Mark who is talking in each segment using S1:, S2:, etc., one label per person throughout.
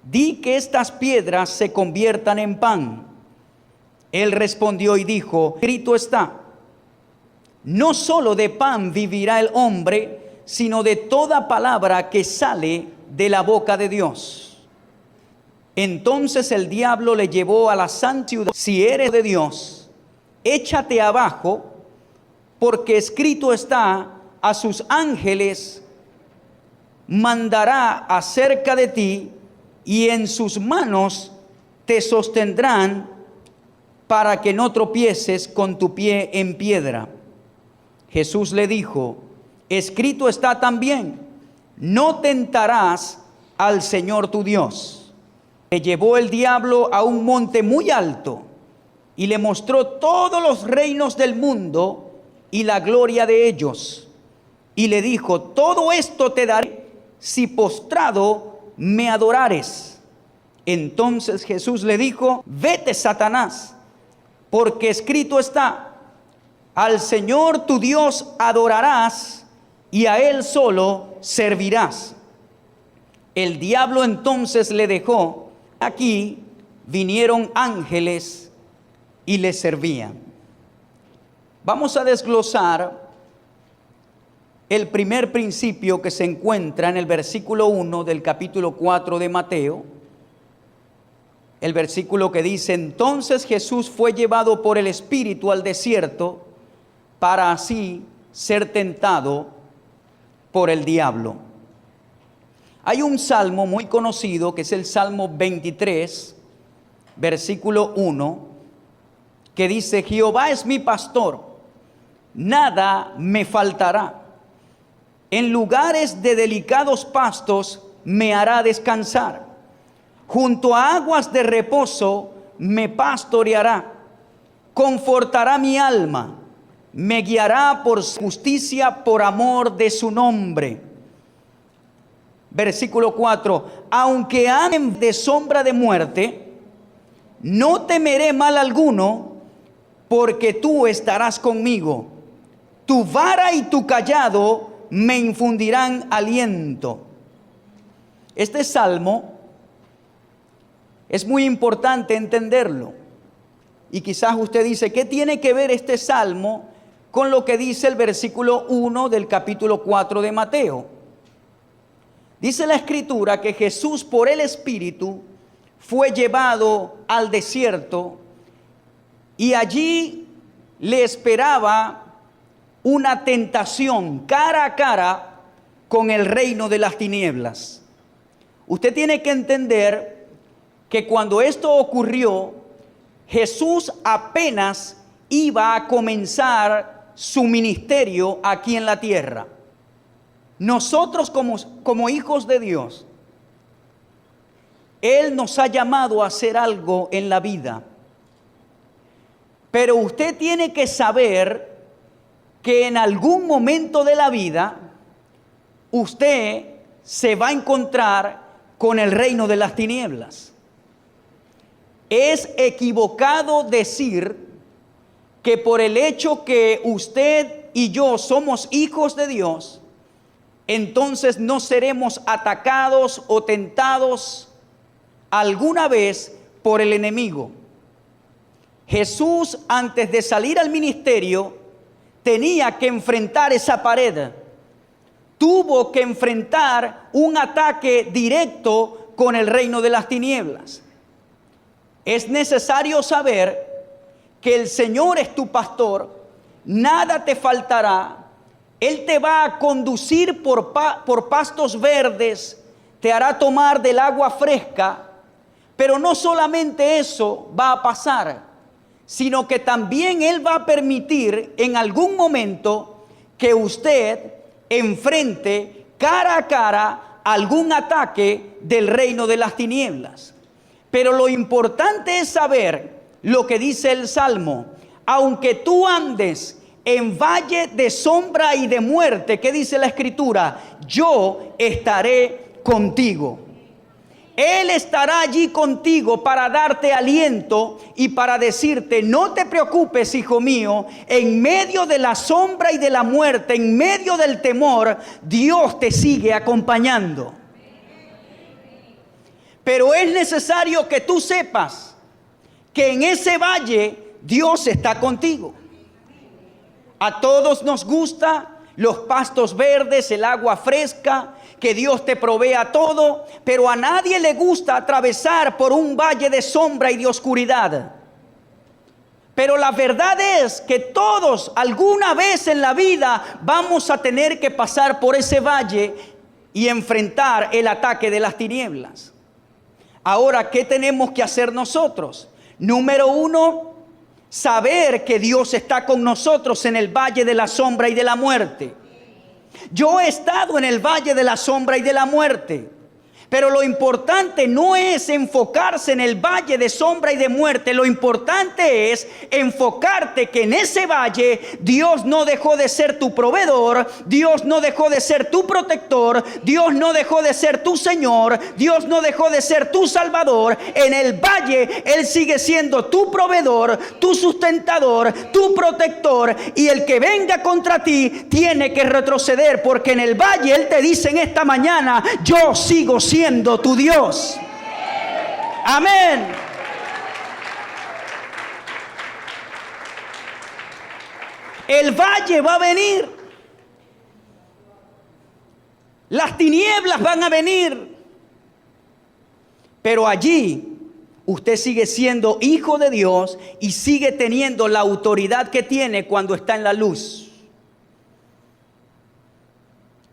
S1: di que estas piedras se conviertan en pan. Él respondió y dijo, escrito está, no solo de pan vivirá el hombre, sino de toda palabra que sale de la boca de Dios. Entonces el diablo le llevó a la santa ciudad. Si eres de Dios, échate abajo, porque escrito está, a sus ángeles mandará acerca de ti, y en sus manos te sostendrán para que no tropieces con tu pie en piedra. Jesús le dijo, escrito está también, no tentarás al Señor tu Dios. Le llevó el diablo a un monte muy alto y le mostró todos los reinos del mundo y la gloria de ellos. Y le dijo, todo esto te daré si postrado me adorares. Entonces Jesús le dijo, vete, Satanás, porque escrito está, al Señor tu Dios adorarás y a Él solo servirás. El diablo entonces le dejó. Aquí vinieron ángeles y le servían. Vamos a desglosar el primer principio que se encuentra en el versículo 1 del capítulo 4 de Mateo. El versículo que dice, entonces Jesús fue llevado por el Espíritu al desierto para así ser tentado por el diablo. Hay un salmo muy conocido que es el Salmo 23, versículo 1, que dice, Jehová es mi pastor, nada me faltará. En lugares de delicados pastos me hará descansar. Junto a aguas de reposo me pastoreará. Confortará mi alma. Me guiará por justicia por amor de su nombre. Versículo 4. Aunque ande de sombra de muerte, no temeré mal alguno, porque tú estarás conmigo. Tu vara y tu cayado me infundirán aliento. Este salmo es muy importante entenderlo. Y quizás usted dice, ¿qué tiene que ver este salmo con lo que dice el versículo 1 del capítulo 4 de Mateo? Dice la Escritura que Jesús por el Espíritu fue llevado al desierto y allí le esperaba una tentación cara a cara con el reino de las tinieblas. Usted tiene que entender que cuando esto ocurrió, Jesús apenas iba a comenzar su ministerio aquí en la tierra. Nosotros como hijos de Dios, Él nos ha llamado a hacer algo en la vida. Pero usted tiene que saber que en algún momento de la vida usted se va a encontrar con el reino de las tinieblas. Es equivocado decir que por el hecho que usted y yo somos hijos de Dios, entonces no seremos atacados o tentados alguna vez por el enemigo. Jesús, antes de salir al ministerio, tenía que enfrentar esa pared. Tuvo que enfrentar un ataque directo con el reino de las tinieblas. Es necesario saber que el Señor es tu pastor, nada te faltará. Él te va a conducir por pastos verdes, te hará tomar del agua fresca, pero no solamente eso va a pasar, sino que también Él va a permitir en algún momento que usted enfrente cara a cara algún ataque del reino de las tinieblas. Pero lo importante es saber lo que dice el Salmo. Aunque tú andes en valle de sombra y de muerte, ¿qué dice la Escritura? Yo estaré contigo. Él estará allí contigo para darte aliento y para decirte, no te preocupes, hijo mío, en medio de la sombra y de la muerte, en medio del temor, Dios te sigue acompañando. Pero es necesario que tú sepas que en ese valle Dios está contigo. A todos nos gusta los pastos verdes, el agua fresca, que Dios te provea todo, pero a nadie le gusta atravesar por un valle de sombra y de oscuridad. Pero la verdad es que todos alguna vez en la vida vamos a tener que pasar por ese valle y enfrentar el ataque de las tinieblas. Ahora, ¿qué tenemos que hacer nosotros? Número uno, saber que Dios está con nosotros en el valle de la sombra y de la muerte. Yo he estado en el valle de la sombra y de la muerte. Pero lo importante no es enfocarse en el valle de sombra y de muerte. Lo importante es enfocarte que en ese valle Dios no dejó de ser tu proveedor, Dios no dejó de ser tu protector, Dios no dejó de ser tu Señor, Dios no dejó de ser tu Salvador. En el valle Él sigue siendo tu proveedor, tu sustentador, tu protector, y el que venga contra ti tiene que retroceder, porque en el valle Él te dice en esta mañana: yo sigo siendo tu Dios. Amén. El valle va a venir. Las tinieblas van a venir. Pero allí usted sigue siendo hijo de Dios y sigue teniendo la autoridad que tiene cuando está en la luz.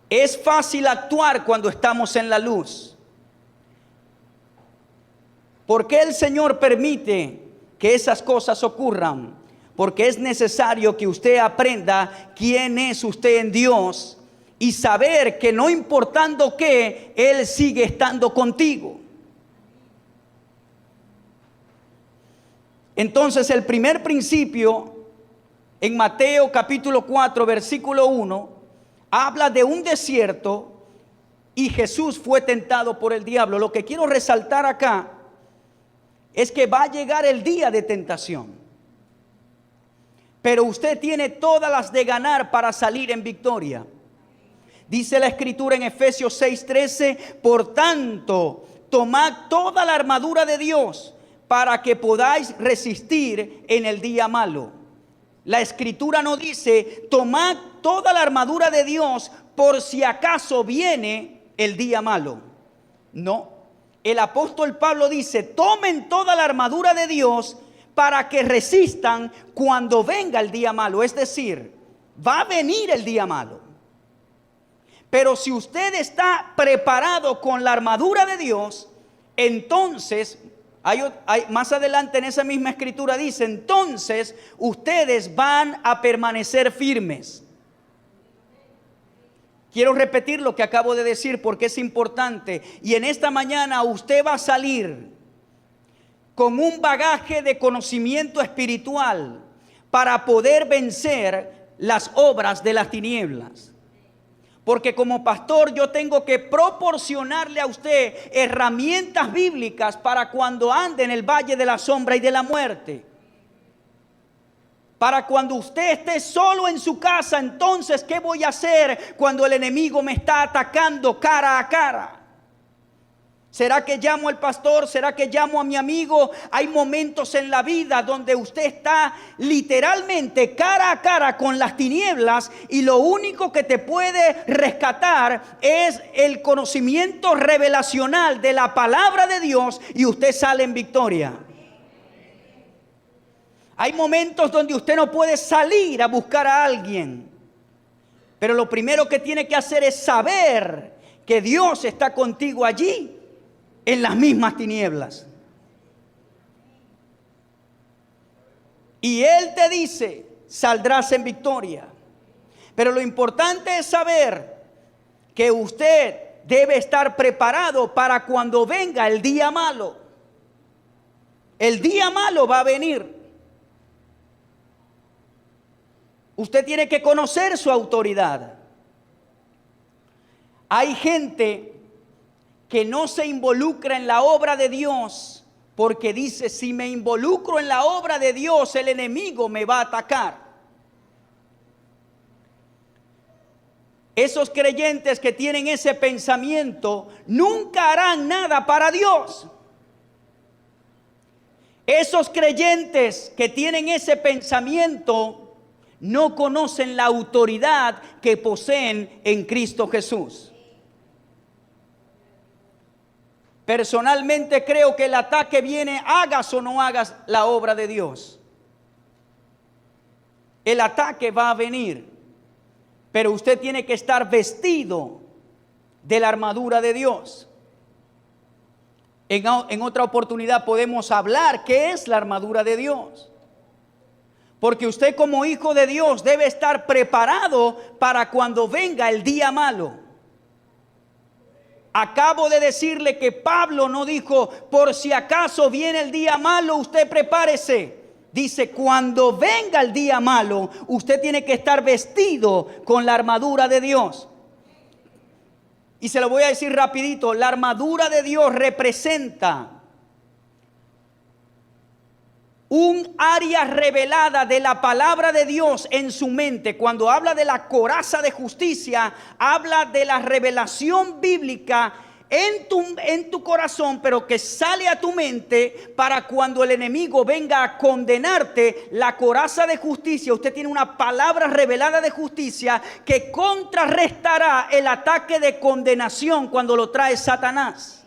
S1: Es fácil actuar cuando estamos en la luz. ¿Por qué el Señor permite que esas cosas ocurran? Porque es necesario que usted aprenda quién es usted en Dios y saber que no importando qué, Él sigue estando contigo. Entonces, el primer principio en Mateo capítulo 4, versículo 1, habla de un desierto y Jesús fue tentado por el diablo. Lo que quiero resaltar acá es que va a llegar el día de tentación, pero usted tiene todas las de ganar para salir en victoria. Dice la Escritura en Efesios 6:13: por tanto, tomad toda la armadura de Dios para que podáis resistir en el día malo. La Escritura no dice: tomad toda la armadura de Dios por si acaso viene el día malo. No. El apóstol Pablo dice: tomen toda la armadura de Dios para que resistan cuando venga el día malo. Es decir, va a venir el día malo. Pero si usted está preparado con la armadura de Dios, entonces, más adelante en esa misma escritura dice: entonces ustedes van a permanecer firmes. Quiero repetir lo que acabo de decir porque es importante. Y en esta mañana usted va a salir con un bagaje de conocimiento espiritual para poder vencer las obras de las tinieblas. Porque como pastor yo tengo que proporcionarle a usted herramientas bíblicas para cuando ande en el valle de la sombra y de la muerte. Para cuando usted esté solo en su casa, entonces, ¿qué voy a hacer cuando el enemigo me está atacando cara a cara? ¿Será que llamo al pastor? ¿Será que llamo a mi amigo? Hay momentos en la vida donde usted está literalmente cara a cara con las tinieblas y lo único que te puede rescatar es el conocimiento revelacional de la palabra de Dios y usted sale en victoria. Hay momentos donde usted no puede salir a buscar a alguien, pero lo primero que tiene que hacer es saber que Dios está contigo allí en las mismas tinieblas. Y Él te dice: saldrás en victoria. Pero lo importante es saber que usted debe estar preparado para cuando venga el día malo. El día malo va a venir. Usted tiene que conocer su autoridad. Hay gente que no se involucra en la obra de Dios porque dice: si me involucro en la obra de Dios, el enemigo me va a atacar. esos creyentes que tienen ese pensamiento nunca harán nada para Dios. Esos creyentes que tienen ese pensamiento no conocen la autoridad que poseen en Cristo Jesús. Personalmente creo que el ataque viene, hagas o no hagas la obra de Dios. El ataque va a venir, pero usted tiene que estar vestido de la armadura de Dios. En otra oportunidad podemos hablar qué es la armadura de Dios. Porque usted como hijo de Dios debe estar preparado para cuando venga el día malo. Acabo de decirle que Pablo no dijo, por si acaso viene el día malo, usted prepárese. Dice, cuando venga el día malo, usted tiene que estar vestido con la armadura de Dios. Y se lo voy a decir rapidito, la armadura de Dios representa un área revelada de la palabra de Dios en su mente. Cuando habla de la coraza de justicia, habla de la revelación bíblica en tu corazón, pero que sale a tu mente para cuando el enemigo venga a condenarte. La coraza de justicia, usted tiene una palabra revelada de justicia que contrarrestará el ataque de condenación cuando lo trae Satanás.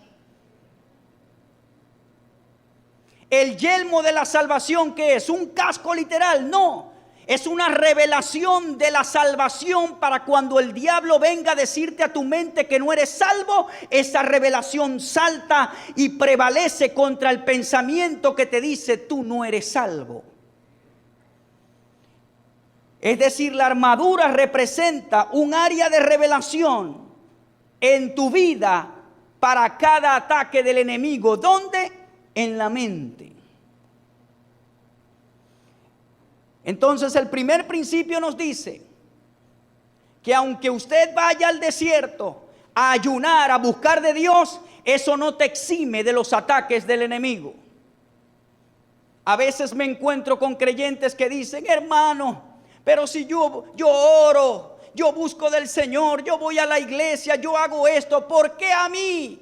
S1: El yelmo de la salvación, ¿qué es? ¿Un casco literal? No. Es una revelación de la salvación para cuando el diablo venga a decirte a tu mente que no eres salvo. Esa revelación salta y prevalece contra el pensamiento que te dice tú no eres salvo. Es decir, la armadura representa un área de revelación en tu vida para cada ataque del enemigo. ¿Dónde? En la mente. Entonces el primer principio nos dice que aunque usted vaya al desierto a ayunar, a buscar de Dios, eso no te exime de los ataques del enemigo. A veces me encuentro con creyentes que dicen, hermano, pero si yo oro, yo busco del Señor, yo voy a la iglesia, yo hago esto, ¿por qué a mí?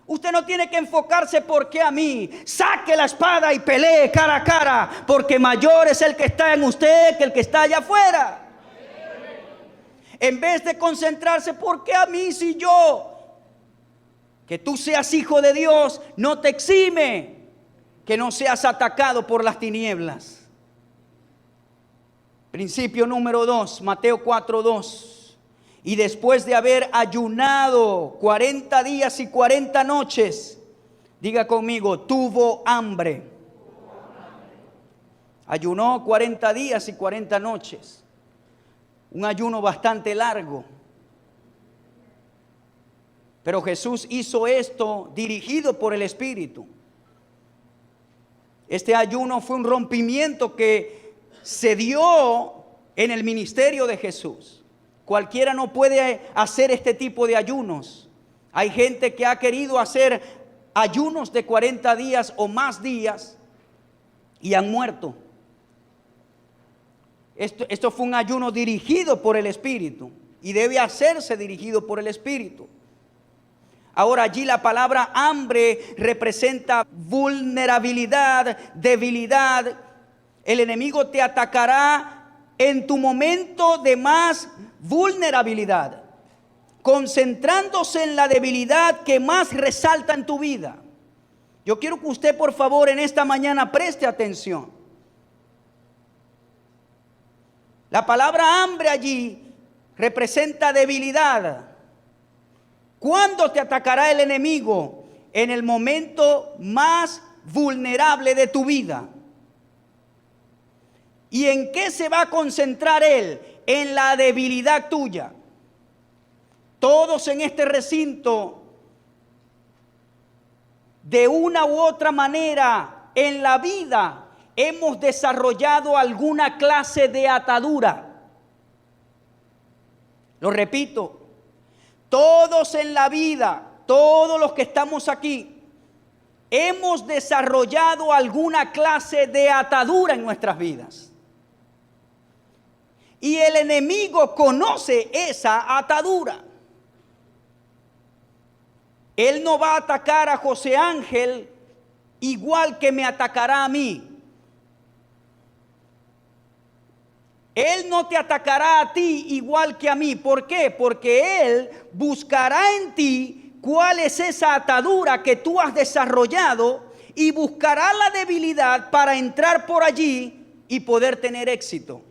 S1: Usted no tiene que enfocarse por qué a mí. Saque la espada y pelee cara a cara, porque mayor es el que está en usted que el que está allá afuera. En vez de concentrarse por qué a mí si yo, que tú seas hijo de Dios no te exime que no seas atacado por las tinieblas. Principio número 2, Mateo 4:2. Y después de haber ayunado 40 días y 40 noches, diga conmigo, tuvo hambre. Ayunó 40 días y 40 noches. Un ayuno bastante largo. Pero Jesús hizo esto dirigido por el Espíritu. Este ayuno fue un rompimiento que se dio en el ministerio de Jesús. Cualquiera no puede hacer este tipo de ayunos. Hay gente que ha querido hacer ayunos de 40 días o más días y han muerto. Esto fue un ayuno dirigido por el Espíritu y debe hacerse dirigido por el Espíritu. Ahora allí la palabra hambre representa vulnerabilidad, debilidad. El enemigo te atacará en tu momento de más vulnerabilidad, concentrándose en la debilidad que más resalta en tu vida. Yo quiero que usted por favor en esta mañana preste atención. La palabra hambre allí representa debilidad. ¿Cuándo te atacará el enemigo? En el momento más vulnerable de tu vida. ¿Y en qué se va a concentrar él? En la debilidad tuya. Todos en este recinto, de una u otra manera, en la vida, hemos desarrollado alguna clase de atadura. Lo repito, todos en la vida, todos los que estamos aquí, hemos desarrollado alguna clase de atadura en nuestras vidas. Y el enemigo conoce esa atadura. Él no va a atacar a José Ángel igual que me atacará a mí. Él no te atacará a ti igual que a mí. ¿Por qué? Porque Él buscará en ti cuál es esa atadura que tú has desarrollado y buscará la debilidad para entrar por allí y poder tener éxito.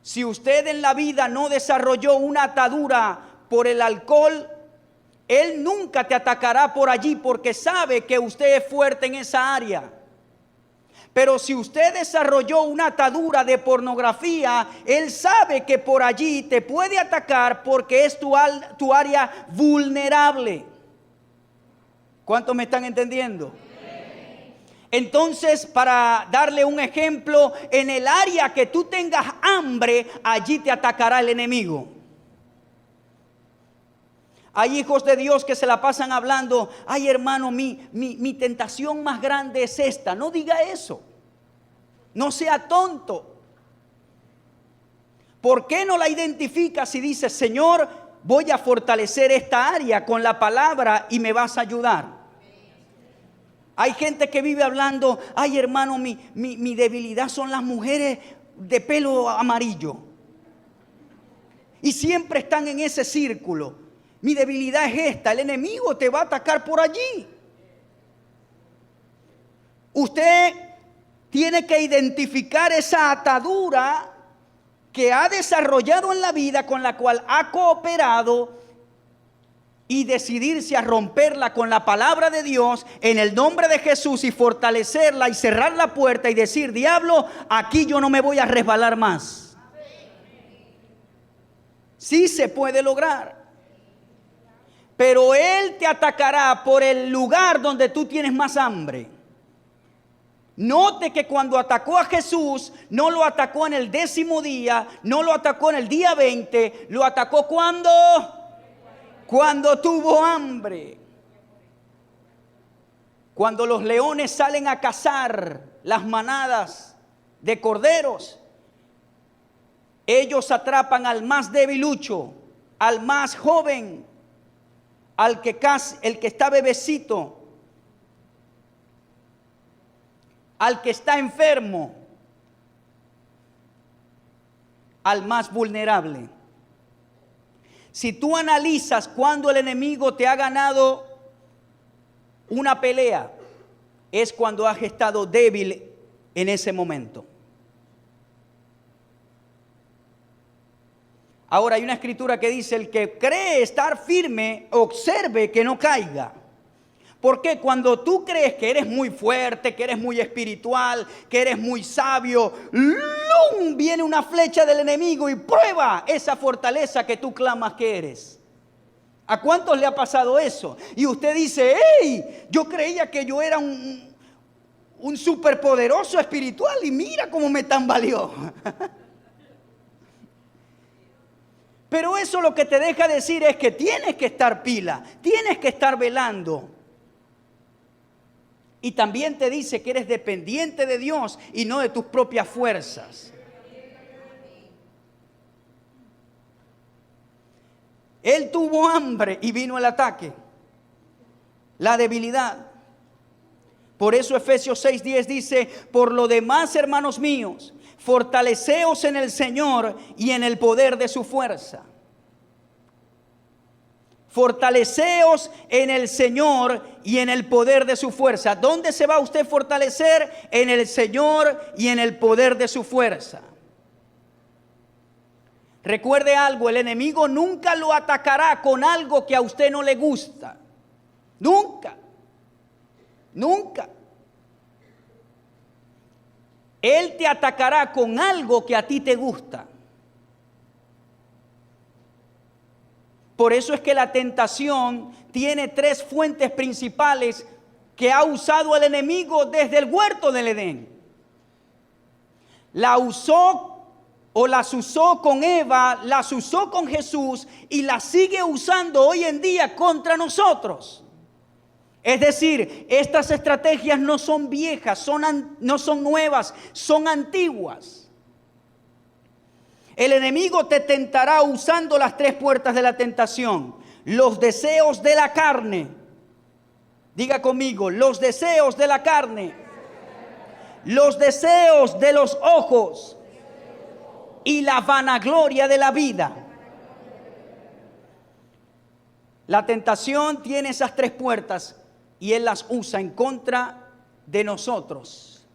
S1: Si usted en la vida no desarrolló una atadura por el alcohol, Él nunca te atacará por allí porque sabe que usted es fuerte en esa área. Pero si usted desarrolló una atadura de pornografía, Él sabe que por allí te puede atacar porque es tu área vulnerable. ¿Cuántos me están entendiendo? Entonces, para darle un ejemplo, en el área que tú tengas hambre, allí te atacará el enemigo. Hay hijos de Dios que se la pasan hablando, ay hermano, mi tentación más grande es esta. No diga eso. No sea tonto. ¿Por qué no la identificas y dices, Señor, voy a fortalecer esta área con la palabra y me vas a ayudar? Hay gente que vive hablando, ay hermano, mi debilidad son las mujeres de pelo amarillo. Y siempre están en ese círculo. Mi debilidad es esta, el enemigo te va a atacar por allí. Usted tiene que identificar esa atadura que ha desarrollado en la vida con la cual ha cooperado y decidirse a romperla con la palabra de Dios en el nombre de Jesús y fortalecerla y cerrar la puerta y decir, diablo, aquí yo no me voy a resbalar más. Sí se puede lograr. Pero Él te atacará por el lugar donde tú tienes más hambre. Note que cuando atacó a Jesús, no lo atacó en el 10º día, no lo atacó en el día 20, lo atacó cuando tuvo hambre. Cuando los leones salen a cazar las manadas de corderos, ellos atrapan al más debilucho, al más joven, el que está bebecito, al que está enfermo, al más vulnerable. Si tú analizas cuando el enemigo te ha ganado una pelea, es cuando has estado débil en ese momento. Ahora hay una escritura que dice, el que cree estar firme, observe que no caiga. Porque cuando tú crees que eres muy fuerte, que eres muy espiritual, que eres muy sabio, ¡lum!, viene una flecha del enemigo y prueba esa fortaleza que tú clamas que eres. ¿A cuántos le ha pasado eso? Y usted dice, ¡hey! Yo creía que yo era un superpoderoso espiritual y mira cómo me tambaleó. Pero eso lo que te deja decir es que tienes que estar pila, tienes que estar velando. Y también te dice que eres dependiente de Dios y no de tus propias fuerzas. Él tuvo hambre y vino el ataque, la debilidad. Por eso Efesios 6:10 dice, por lo demás, hermanos míos, fortaleceos en el Señor y en el poder de su fuerza. Fortaleceos en el Señor y en el poder de su fuerza. ¿Dónde se va usted a fortalecer? En el Señor y en el poder de su fuerza. Recuerde algo, el enemigo nunca lo atacará con algo que a usted no le gusta. Nunca. Nunca. Él te atacará con algo que a ti te gusta. Por eso es que la tentación tiene 3 fuentes principales que ha usado el enemigo desde el huerto del Edén. La usó o las usó con Eva, las usó con Jesús y las sigue usando hoy en día contra nosotros. Es decir, estas estrategias no son viejas, no son nuevas, son antiguas. El enemigo te tentará usando las 3 puertas de la tentación. Los deseos de la carne. Diga conmigo, los deseos de la carne. Los deseos de los ojos. Y la vanagloria de la vida. La tentación tiene esas 3 puertas y él las usa en contra de nosotros.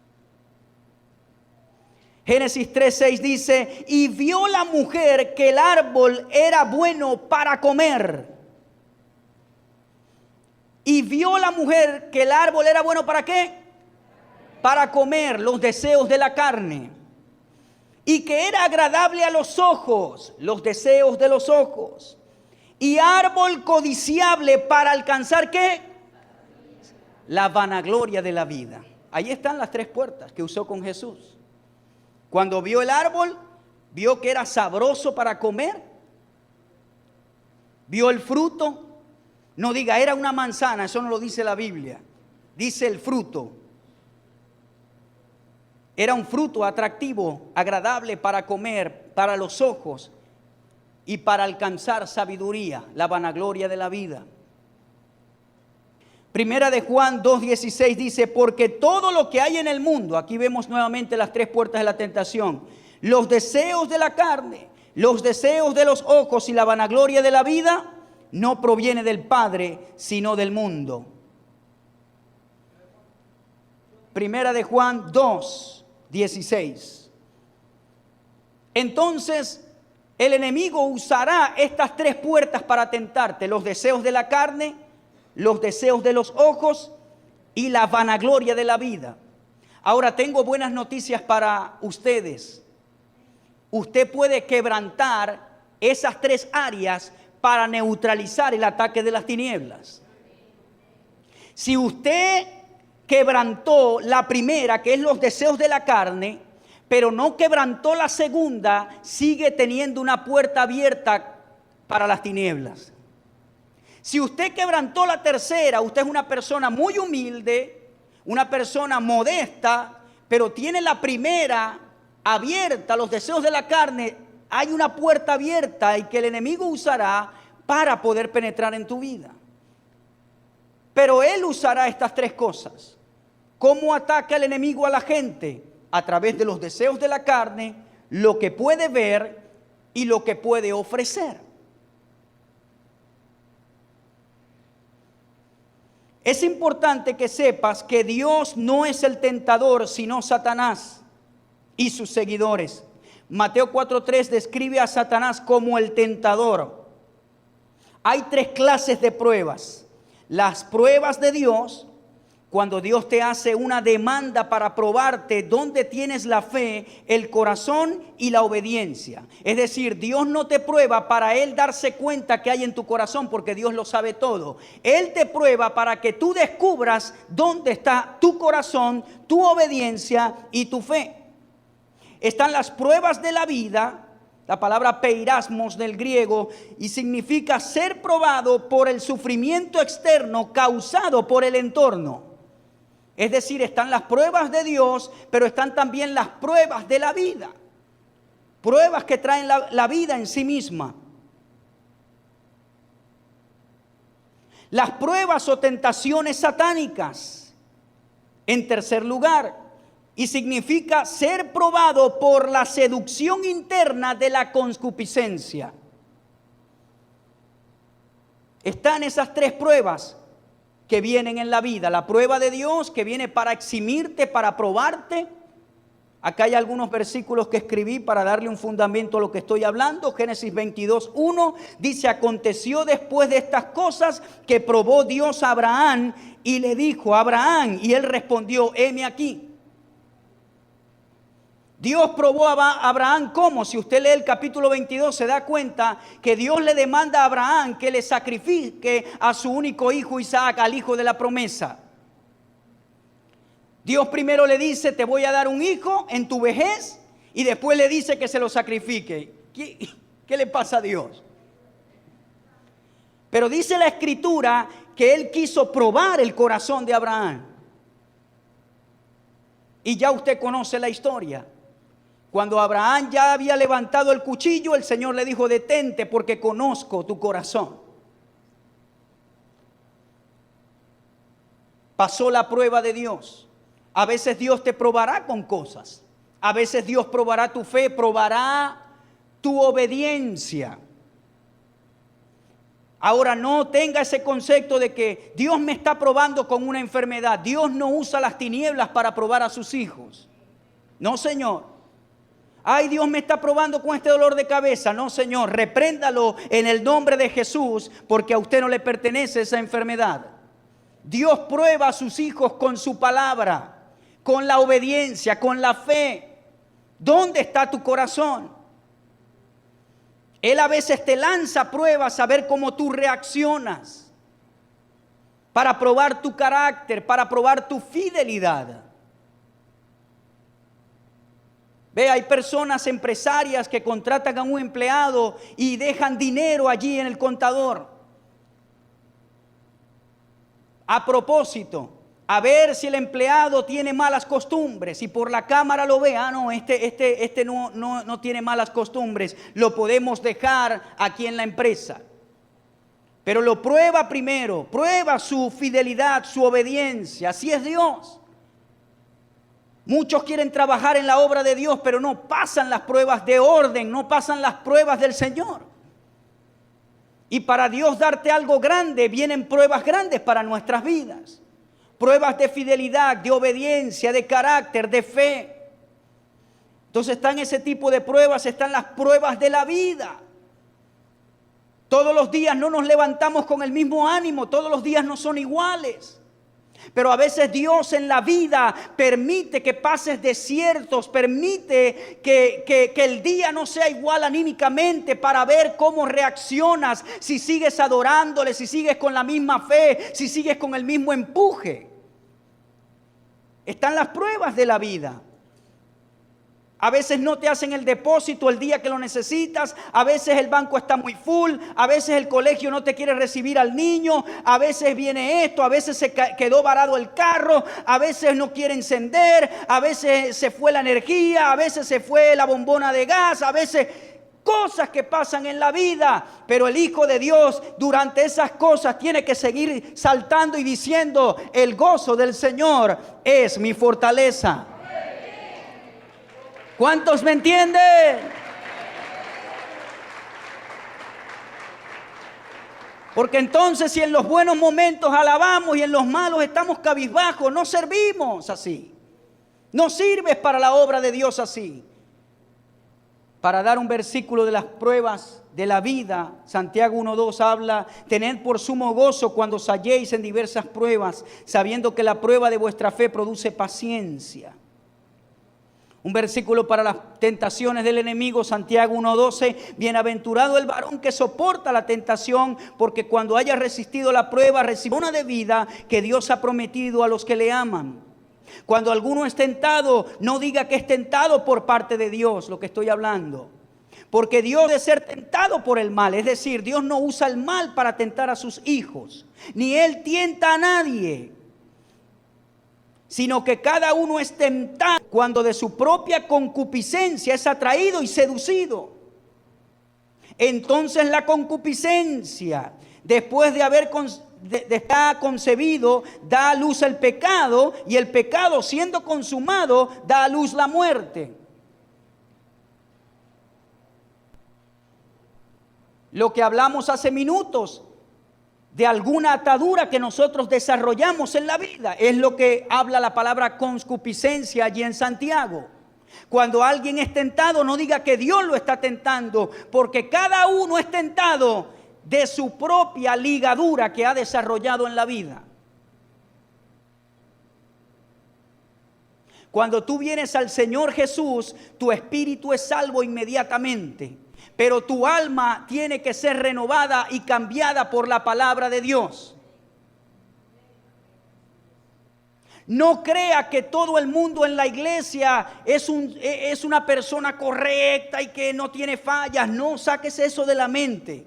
S1: Génesis 3:6 dice, y vio la mujer que el árbol era bueno para comer. Y vio la mujer que el árbol era bueno ¿para qué? Para comer, los deseos de la carne. Y que era agradable a los ojos, los deseos de los ojos. Y árbol codiciable para alcanzar ¿qué? La vanagloria de la vida. Ahí están las 3 puertas que usó con Jesús. Cuando vio el árbol, vio que era sabroso para comer. Vio el fruto. No diga, era una manzana, eso no lo dice la Biblia. Dice el fruto. Era un fruto atractivo, agradable para comer, para los ojos y para alcanzar sabiduría, la vanagloria de la vida. Primera de Juan 2:16 dice, porque todo lo que hay en el mundo, aquí vemos nuevamente las 3 puertas de la tentación, los deseos de la carne, los deseos de los ojos y la vanagloria de la vida, no proviene del Padre, sino del mundo. Primera de Juan 2:16. Entonces, el enemigo usará estas 3 puertas para tentarte, los deseos de la carne, los deseos de los ojos y la vanagloria de la vida. Ahora tengo buenas noticias para ustedes. Usted puede quebrantar esas 3 áreas para neutralizar el ataque de las tinieblas. Si usted quebrantó la primera, que es los deseos de la carne, pero no quebrantó la segunda, sigue teniendo una puerta abierta para las tinieblas. Si usted quebrantó la tercera, usted es una persona muy humilde, una persona modesta, pero tiene la primera abierta, los deseos de la carne, hay una puerta abierta y que el enemigo usará para poder penetrar en tu vida. Pero él usará estas 3 cosas. ¿Cómo ataca el enemigo a la gente? A través de los deseos de la carne, lo que puede ver y lo que puede ofrecer. Es importante que sepas que Dios no es el tentador, sino Satanás y sus seguidores. Mateo 4:3 describe a Satanás como el tentador. Hay 3 clases de pruebas. Las pruebas de Dios, cuando Dios te hace una demanda para probarte dónde tienes la fe, el corazón y la obediencia. Es decir, Dios no te prueba para Él darse cuenta que hay en tu corazón, porque Dios lo sabe todo. Él te prueba para que tú descubras dónde está tu corazón, tu obediencia y tu fe. Están las pruebas de la vida, la palabra peirasmos del griego, y significa ser probado por el sufrimiento externo causado por el entorno. Es decir, están las pruebas de Dios, pero están también las pruebas de la vida. Pruebas que traen la vida en sí misma. Las pruebas o tentaciones satánicas. En tercer lugar, y significa ser probado por la seducción interna de la concupiscencia. Están esas 3 pruebas que vienen en la vida. La prueba de Dios, que viene para eximirte, para probarte. Acá hay algunos versículos que escribí para darle un fundamento a lo que estoy hablando. Génesis 22:1 dice, aconteció después de estas cosas que probó Dios a Abraham y le dijo, Abraham, y él respondió, heme aquí. Dios probó a Abraham, ¿cómo? Si usted lee el capítulo 22 se da cuenta que Dios le demanda a Abraham que le sacrifique a su único hijo Isaac, al hijo de la promesa. Dios primero le dice, te voy a dar un hijo en tu vejez, y después le dice que se lo sacrifique. ¿Qué le pasa a Dios? Pero dice la Escritura que Él quiso probar el corazón de Abraham. Y ya usted conoce la historia. Cuando Abraham ya había levantado el cuchillo, el Señor le dijo: detente, porque conozco tu corazón. Pasó la prueba de Dios. A veces Dios te probará con cosas. A veces Dios probará tu fe, probará tu obediencia. Ahora, no tenga ese concepto de que Dios me está probando con una enfermedad. Dios no usa las tinieblas para probar a sus hijos. No, Señor. Ay, Dios me está probando con este dolor de cabeza. No, Señor, repréndalo en el nombre de Jesús, porque a usted no le pertenece esa enfermedad. Dios prueba a sus hijos con su palabra, con la obediencia, con la fe. ¿Dónde está tu corazón? Él a veces te lanza pruebas a ver cómo tú reaccionas, para probar tu carácter, para probar tu fidelidad. Ve, hay personas empresarias que contratan a un empleado y dejan dinero allí en el contador. A propósito, a ver si el empleado tiene malas costumbres, y por la cámara lo ve: ah, no, este no tiene malas costumbres, lo podemos dejar aquí en la empresa. Pero lo prueba primero, prueba su fidelidad, su obediencia. Así es Dios. Muchos quieren trabajar en la obra de Dios, pero no pasan las pruebas de orden, no pasan las pruebas del Señor. Y para Dios darte algo grande, vienen pruebas grandes para nuestras vidas. Pruebas de fidelidad, de obediencia, de carácter, de fe. Entonces están ese tipo de pruebas, están las pruebas de la vida. Todos los días no nos levantamos con el mismo ánimo, todos los días no son iguales. Pero a veces Dios en la vida permite que pases desiertos, permite que el día no sea igual anímicamente, para ver cómo reaccionas, si sigues adorándole, si sigues con la misma fe, si sigues con el mismo empuje. Están las pruebas de la vida. A veces no te hacen el depósito el día que lo necesitas. A veces el banco está muy full. A veces el colegio no te quiere recibir al niño. A veces viene esto. A veces se quedó varado el carro. A veces no quiere encender. A veces se fue la energía. A veces se fue la bombona de gas. A veces cosas que pasan en la vida. Pero el Hijo de Dios durante esas cosas tiene que seguir saltando y diciendo: el gozo del Señor es mi fortaleza. ¿Cuántos me entienden? Porque entonces, si en los buenos momentos alabamos y en los malos estamos cabizbajos, no servimos así. No sirves para la obra de Dios así. Para dar un versículo de las pruebas de la vida, Santiago 1:2 habla: tened por sumo gozo cuando os halléis en diversas pruebas, sabiendo que la prueba de vuestra fe produce paciencia. Un versículo para las tentaciones del enemigo, Santiago 1:12: bienaventurado el varón que soporta la tentación, porque cuando haya resistido la prueba, recibirá una de vida que Dios ha prometido a los que le aman. Cuando alguno es tentado, no diga que es tentado por parte de Dios, lo que estoy hablando. Porque Dios debe ser tentado por el mal, es decir, Dios no usa el mal para tentar a sus hijos, ni Él tienta a nadie, sino que cada uno es tentado cuando de su propia concupiscencia es atraído y seducido. Entonces la concupiscencia, después de haber estar concebido, da a luz el pecado, y el pecado, siendo consumado, da a luz la muerte. Lo que hablamos hace minutos de alguna atadura que nosotros desarrollamos en la vida es lo que habla la palabra concupiscencia allí en Santiago. Cuando alguien es tentado, no diga que Dios lo está tentando, porque cada uno es tentado de su propia ligadura que ha desarrollado en la vida. Cuando tú vienes al Señor Jesús, tu espíritu es salvo inmediatamente, pero tu alma tiene que ser renovada y cambiada por la palabra de Dios. No crea que todo el mundo en la iglesia es una persona correcta y que no tiene fallas. No saques eso de la mente.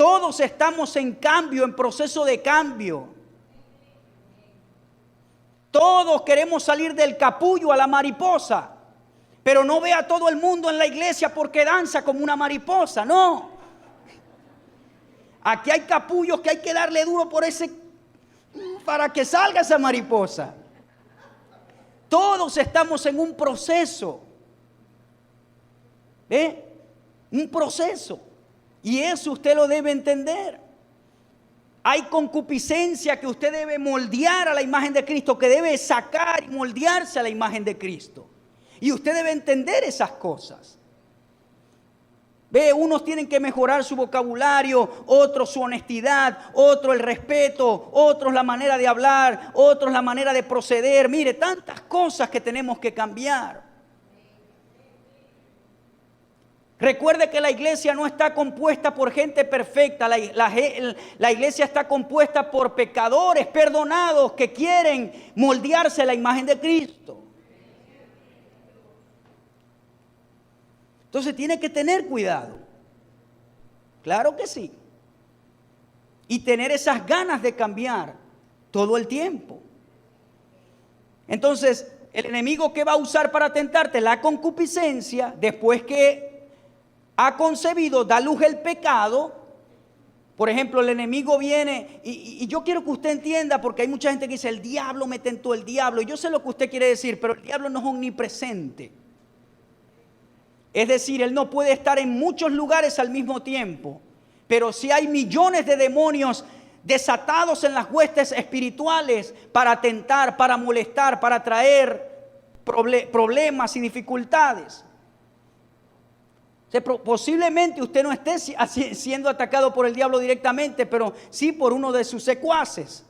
S1: Todos estamos en cambio, en proceso de cambio. Todos queremos salir del capullo a la mariposa. Pero no ve a todo el mundo en la iglesia porque danza como una mariposa, no. Aquí hay capullos que hay que darle duro para que salga esa mariposa. Todos estamos en un proceso. ¿Ve? Un proceso. Y eso usted lo debe entender. Hay concupiscencia que usted debe moldear a la imagen de Cristo, que debe sacar y moldearse a la imagen de Cristo. Y usted debe entender esas cosas. Ve, unos tienen que mejorar su vocabulario, otros su honestidad, otros el respeto, otros la manera de hablar, otros la manera de proceder. Mire, tantas cosas que tenemos que cambiar. Recuerde que la iglesia no está compuesta por gente perfecta. La iglesia está compuesta por pecadores perdonados que quieren moldearse a la imagen de Cristo. Entonces tiene que tener cuidado. Claro que sí. Y tener esas ganas de cambiar todo el tiempo. Entonces, el enemigo, ¿qué va a usar para tentarte? La concupiscencia. Después que ha concebido, da luz el pecado. Por ejemplo, el enemigo viene, y yo quiero que usted entienda, porque hay mucha gente que dice, el diablo me tentó, el diablo. Y yo sé lo que usted quiere decir, pero el diablo no es omnipresente. Es decir, él no puede estar en muchos lugares al mismo tiempo. Pero si hay millones de demonios desatados en las huestes espirituales para tentar, para molestar, para traer problemas y dificultades. O sea, posiblemente usted no esté siendo atacado por el diablo directamente, pero sí por uno de sus secuaces.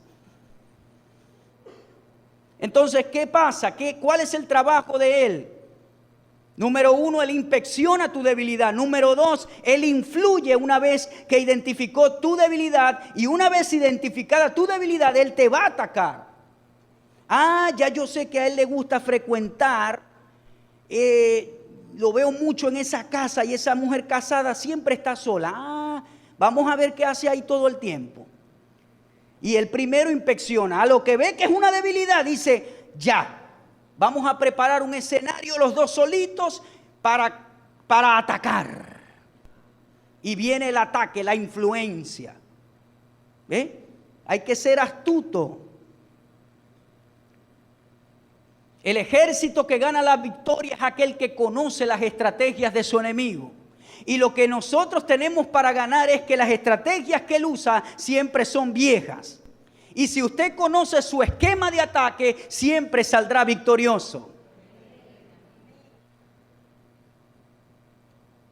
S1: Entonces, ¿qué pasa? ¿Cuál es el trabajo de él? Número 1, él inspecciona tu debilidad. Número 2, él influye una vez que identificó tu debilidad. Y una vez identificada tu debilidad, él te va a atacar. Ya yo sé que a él le gusta frecuentar. Lo veo mucho en esa casa y esa mujer casada siempre está sola. Vamos a ver qué hace ahí todo el tiempo. Y el primero inspecciona. A lo que ve que es una debilidad, dice, ya. Vamos a preparar un escenario los dos solitos para atacar. Y viene el ataque, la influencia. ¿Ve? Hay que ser astuto. El ejército que gana la victoria es aquel que conoce las estrategias de su enemigo. Y lo que nosotros tenemos para ganar es que las estrategias que él usa siempre son viejas. Y si usted conoce su esquema de ataque, siempre saldrá victorioso.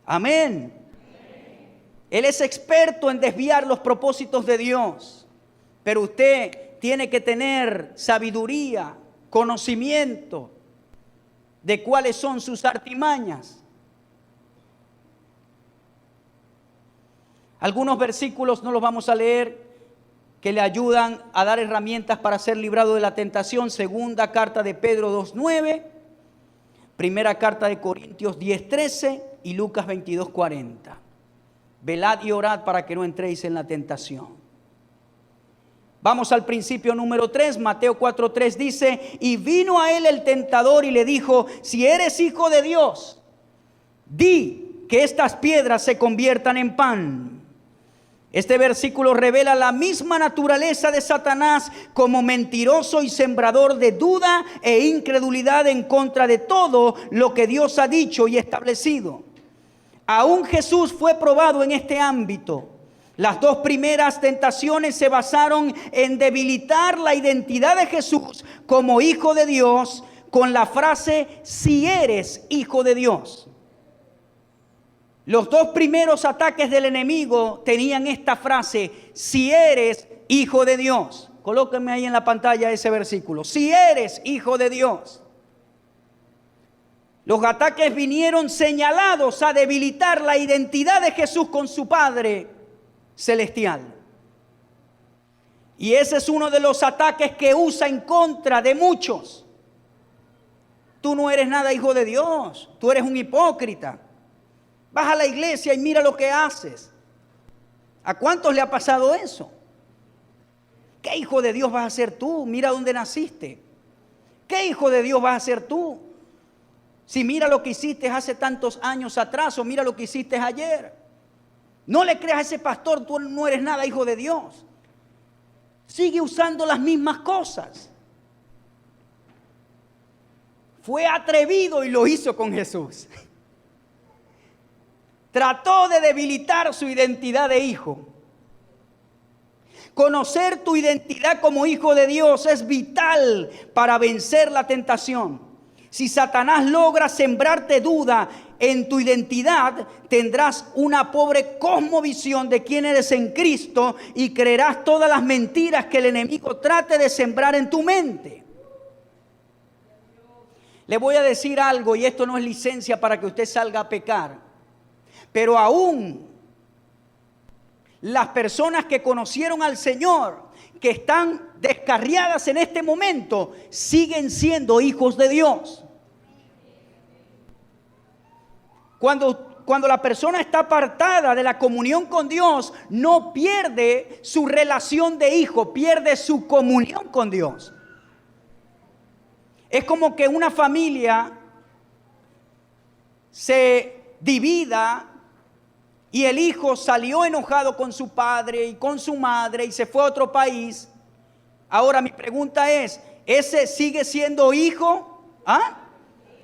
S1: Amén. Él es experto en desviar los propósitos de Dios. Pero usted tiene que tener sabiduría, conocimiento de cuáles son sus artimañas. Algunos versículos no los vamos a leer, que le ayudan a dar herramientas para ser librado de la tentación. Segunda carta de Pedro 2:9, primera carta de Corintios 10:13 y Lucas 22:40. Velad y orad para que no entréis en la tentación. Vamos al principio número 3, Mateo 4:3 dice, y vino a él el tentador y le dijo, si eres hijo de Dios, di que estas piedras se conviertan en pan. Este versículo revela la misma naturaleza de Satanás como mentiroso y sembrador de duda e incredulidad en contra de todo lo que Dios ha dicho y establecido. Aún Jesús fue probado en este ámbito. Las dos primeras tentaciones se basaron en debilitar la identidad de Jesús como hijo de Dios con la frase, si eres hijo de Dios. Los dos primeros ataques del enemigo tenían esta frase, si eres hijo de Dios. Colóquenme ahí en la pantalla ese versículo. Si eres hijo de Dios. Los ataques vinieron señalados a debilitar la identidad de Jesús con su Padre celestial. Y ese es uno de los ataques que usa en contra de muchos. Tú no eres nada hijo de Dios. Tú eres un hipócrita. Vas a la iglesia y mira lo que haces. ¿A cuántos le ha pasado eso? ¿Qué hijo de Dios vas a ser tú? Mira dónde naciste. ¿Qué hijo de Dios vas a ser tú? Si mira lo que hiciste hace tantos años atrás o mira lo que hiciste ayer. No le creas a ese pastor, tú no eres nada hijo de Dios. Sigue usando las mismas cosas. Fue atrevido y lo hizo con Jesús. Trató de debilitar su identidad de hijo. Conocer tu identidad como hijo de Dios es vital para vencer la tentación. Si Satanás logra sembrarte duda en tu identidad, tendrás una pobre cosmovisión de quién eres en Cristo y creerás todas las mentiras que el enemigo trate de sembrar en tu mente. Le voy a decir algo, y esto no es licencia para que usted salga a pecar, pero aún las personas que conocieron al Señor, que están descarriadas en este momento, siguen siendo hijos de Dios. Cuando la persona está apartada de la comunión con Dios, no pierde su relación de hijo, pierde su comunión con Dios. Es como que una familia se divida y el hijo salió enojado con su padre y con su madre y se fue a otro país. Ahora mi pregunta es, ¿ese sigue siendo hijo?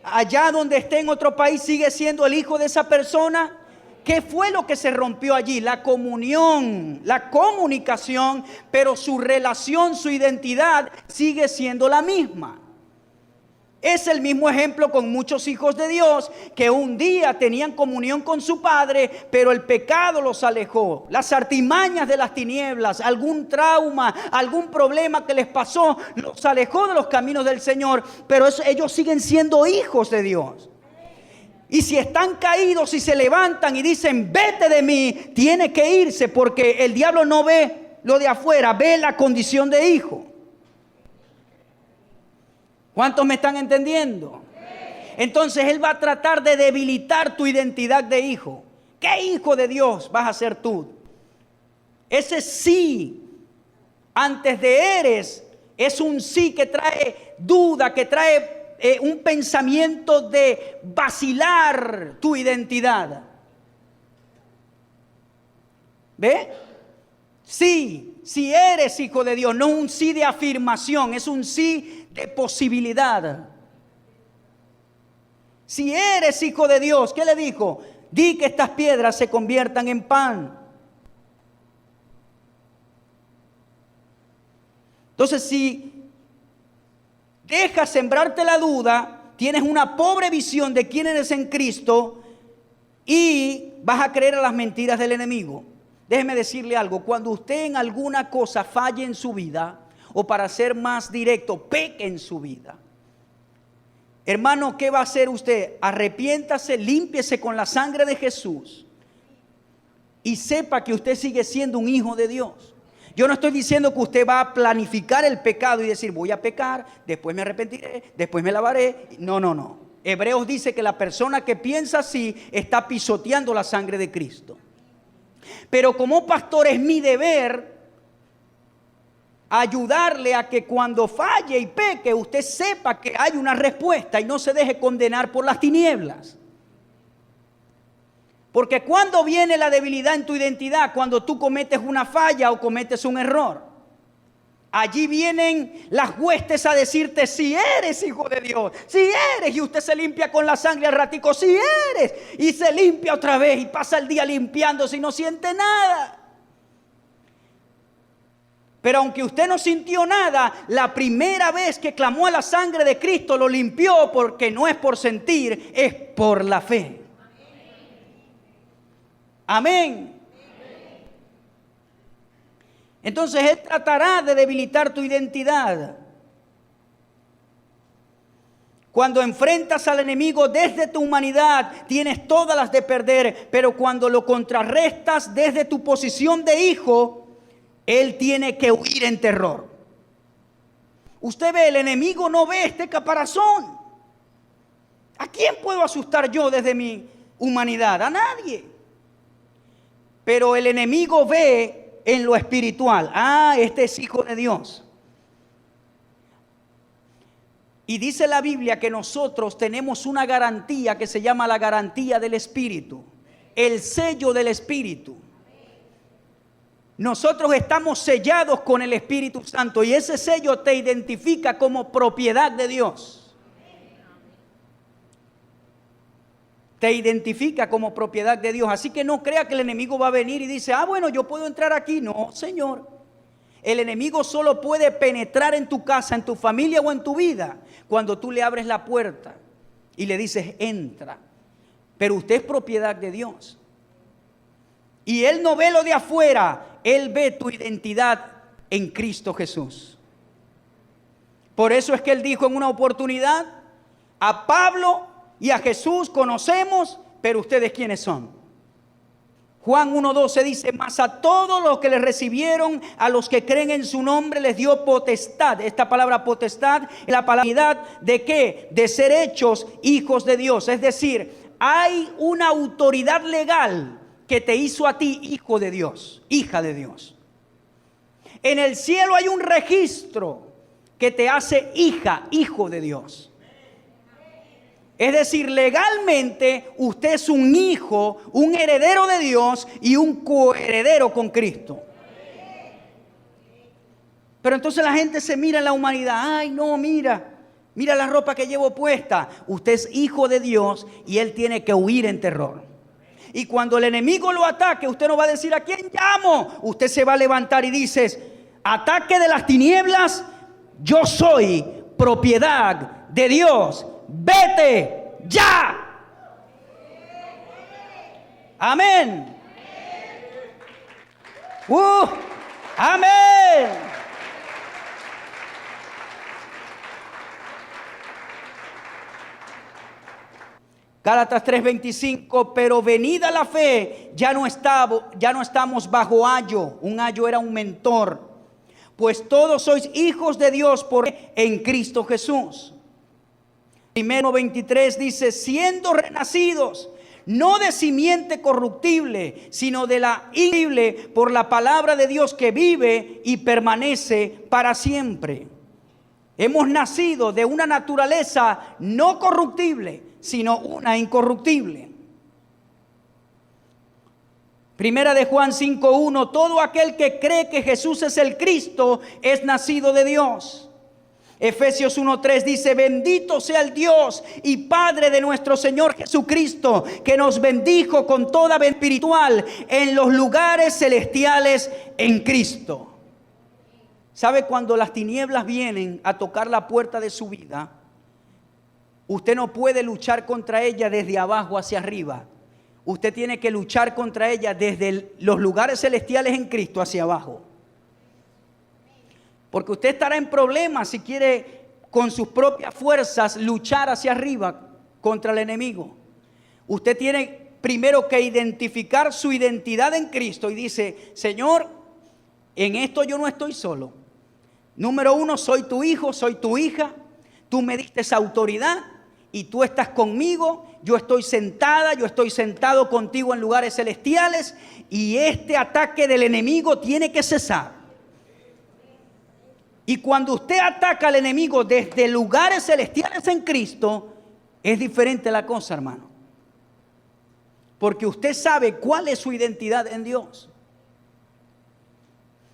S1: Allá donde esté en otro país, ¿sigue siendo el hijo de esa persona? ¿Qué fue lo que se rompió allí? La comunión, la comunicación, pero su relación, su identidad sigue siendo la misma. Es el mismo ejemplo con muchos hijos de Dios que un día tenían comunión con su Padre, pero el pecado los alejó. Las artimañas de las tinieblas, algún trauma, algún problema que les pasó, los alejó de los caminos del Señor, pero ellos siguen siendo hijos de Dios. Y si están caídos y se levantan y dicen, vete de mí, tiene que irse, porque el diablo no ve lo de afuera, ve la condición de hijo. ¿Cuántos me están entendiendo? Entonces él va a tratar de debilitar tu identidad de hijo. ¿Qué hijo de Dios vas a ser tú? Ese sí, antes de eres, es un sí que trae duda, que trae un pensamiento de vacilar tu identidad. ¿Ve? Sí, si eres hijo de Dios, no un sí de afirmación, es un sí de posibilidad. Si eres hijo de Dios, ¿qué le dijo? Di que estas piedras se conviertan en pan. Entonces, si dejas sembrarte la duda, tienes una pobre visión de quién eres en Cristo y vas a creer a las mentiras del enemigo. Déjeme decirle algo, cuando usted en alguna cosa falle en su vida, o para ser más directo, peque en su vida, hermano, ¿qué va a hacer usted? Arrepiéntase, límpiese con la sangre de Jesús y sepa que usted sigue siendo un hijo de Dios. Yo no estoy diciendo que usted va a planificar el pecado y decir, voy a pecar, después me arrepentiré, después me lavaré. No. Hebreos dice que la persona que piensa así está pisoteando la sangre de Cristo. Pero como pastor es mi deber ayudarle a que cuando falle y peque, usted sepa que hay una respuesta y no se deje condenar por las tinieblas. Porque cuando viene la debilidad en tu identidad, cuando tú cometes una falla o cometes un error, allí vienen las huestes a decirte si eres hijo de Dios, si eres, y usted se limpia con la sangre al ratico, si eres, y se limpia otra vez y pasa el día limpiándose y no siente nada. Pero aunque usted no sintió nada, la primera vez que clamó a la sangre de Cristo lo limpió, porque no es por sentir, es por la fe. Amén. Entonces él tratará de debilitar tu identidad. Cuando enfrentas al enemigo desde tu humanidad, tienes todas las de perder, pero cuando lo contrarrestas desde tu posición de hijo, él tiene que huir en terror. Usted ve, el enemigo no ve este caparazón. ¿A quién puedo asustar yo desde mi humanidad? A nadie. Pero el enemigo ve en lo espiritual. Ah, este es hijo de Dios. Y dice la Biblia que nosotros tenemos una garantía que se llama la garantía del Espíritu. El sello del Espíritu. Nosotros estamos sellados con el Espíritu Santo y ese sello te identifica como propiedad de Dios. Te identifica como propiedad de Dios. Así que no crea que el enemigo va a venir y dice, bueno, yo puedo entrar aquí. No, Señor. El enemigo solo puede penetrar en tu casa, en tu familia o en tu vida cuando tú le abres la puerta y le dices, entra. Pero usted es propiedad de Dios. Y Él no ve lo de afuera, Él ve tu identidad en Cristo Jesús. Por eso es que Él dijo en una oportunidad, a Pablo y a Jesús conocemos, pero ustedes ¿quiénes son? Juan 1:12 dice, mas a todos los que le recibieron, a los que creen en su nombre, les dio potestad. Esta palabra potestad es la palabra de ¿qué? De ser hechos hijos de Dios. Es decir, hay una autoridad legal que te hizo a ti hijo de Dios, hija de Dios. En el cielo hay un registro que te hace hija, hijo de Dios. Es decir, legalmente usted es un hijo, un heredero de Dios y un coheredero con Cristo. Pero entonces la gente se mira en la humanidad. Ay, no, mira la ropa que llevo puesta. Usted es hijo de Dios y Él tiene que huir en terror. Y cuando el enemigo lo ataque, usted no va a decir, ¿a quién llamo? Usted se va a levantar y dice, ataque de las tinieblas, yo soy propiedad de Dios. Vete ya. Amén. Amén. Gálatas 3:25, pero venida la fe, ya no estamos bajo ayo. Un ayo era un mentor. Pues todos sois hijos de Dios en Cristo Jesús. Primero 23 dice, siendo renacidos, no de simiente corruptible, sino de la incorruptible, por la palabra de Dios que vive y permanece para siempre. Hemos nacido de una naturaleza no corruptible, sino una incorruptible. Primera de Juan 5:1, todo aquel que cree que Jesús es el Cristo es nacido de Dios. Efesios 1:3 dice, bendito sea el Dios y Padre de nuestro Señor Jesucristo, que nos bendijo con toda bendición espiritual en los lugares celestiales en Cristo. ¿Sabe? Cuando las tinieblas vienen a tocar la puerta de su vida, usted no puede luchar contra ella desde abajo hacia arriba. Usted tiene que luchar contra ella desde los lugares celestiales en Cristo hacia abajo. Porque usted estará en problemas si quiere con sus propias fuerzas luchar hacia arriba contra el enemigo. Usted tiene primero que identificar su identidad en Cristo y dice, Señor, en esto yo no estoy solo. Número uno, soy tu hijo, soy tu hija. Tú me diste esa autoridad y tú estás conmigo. Yo estoy sentada, yo estoy sentado contigo en lugares celestiales y este ataque del enemigo tiene que cesar. Y cuando usted ataca al enemigo desde lugares celestiales en Cristo, es diferente la cosa, hermano. Porque usted sabe cuál es su identidad en Dios.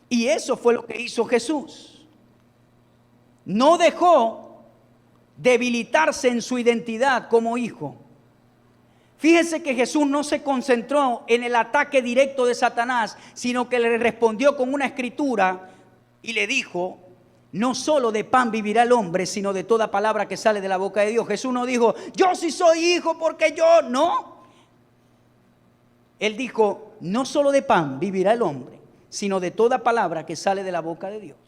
S1: Y eso fue lo que hizo Jesús. No dejó debilitarse en su identidad como hijo. Fíjense que Jesús no se concentró en el ataque directo de Satanás, sino que le respondió con una escritura y le dijo, no solo de pan vivirá el hombre, sino de toda palabra que sale de la boca de Dios. Jesús no dijo, yo sí soy hijo porque yo, no. Él dijo, no solo de pan vivirá el hombre, sino de toda palabra que sale de la boca de Dios.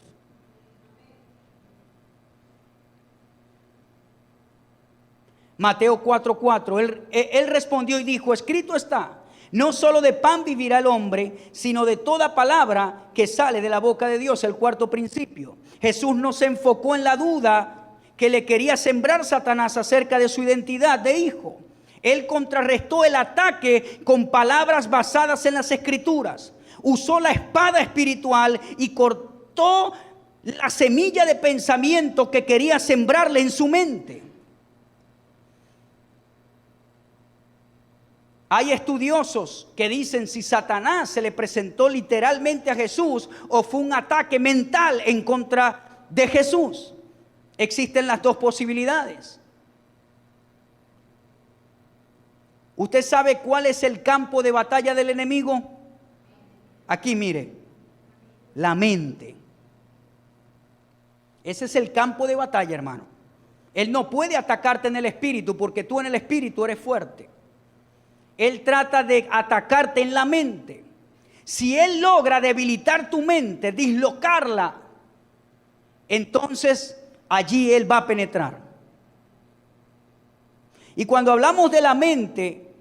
S1: Mateo 4:4, él respondió y dijo, escrito está, no solo de pan vivirá el hombre, sino de toda palabra que sale de la boca de Dios. El cuarto principio. Jesús no se enfocó en la duda que le quería sembrar Satanás acerca de su identidad de hijo. Él contrarrestó el ataque con palabras basadas en las Escrituras. Usó la espada espiritual y cortó la semilla de pensamiento que quería sembrarle en su mente. Hay estudiosos que dicen si Satanás se le presentó literalmente a Jesús o fue un ataque mental en contra de Jesús. Existen las dos posibilidades. ¿Usted sabe cuál es el campo de batalla del enemigo? Aquí mire, la mente. Ese es el campo de batalla, hermano. Él no puede atacarte en el espíritu porque tú en el espíritu eres fuerte. Él trata de atacarte en la mente. Si él logra debilitar tu mente, dislocarla, entonces allí él va a penetrar. Y cuando hablamos de la mente,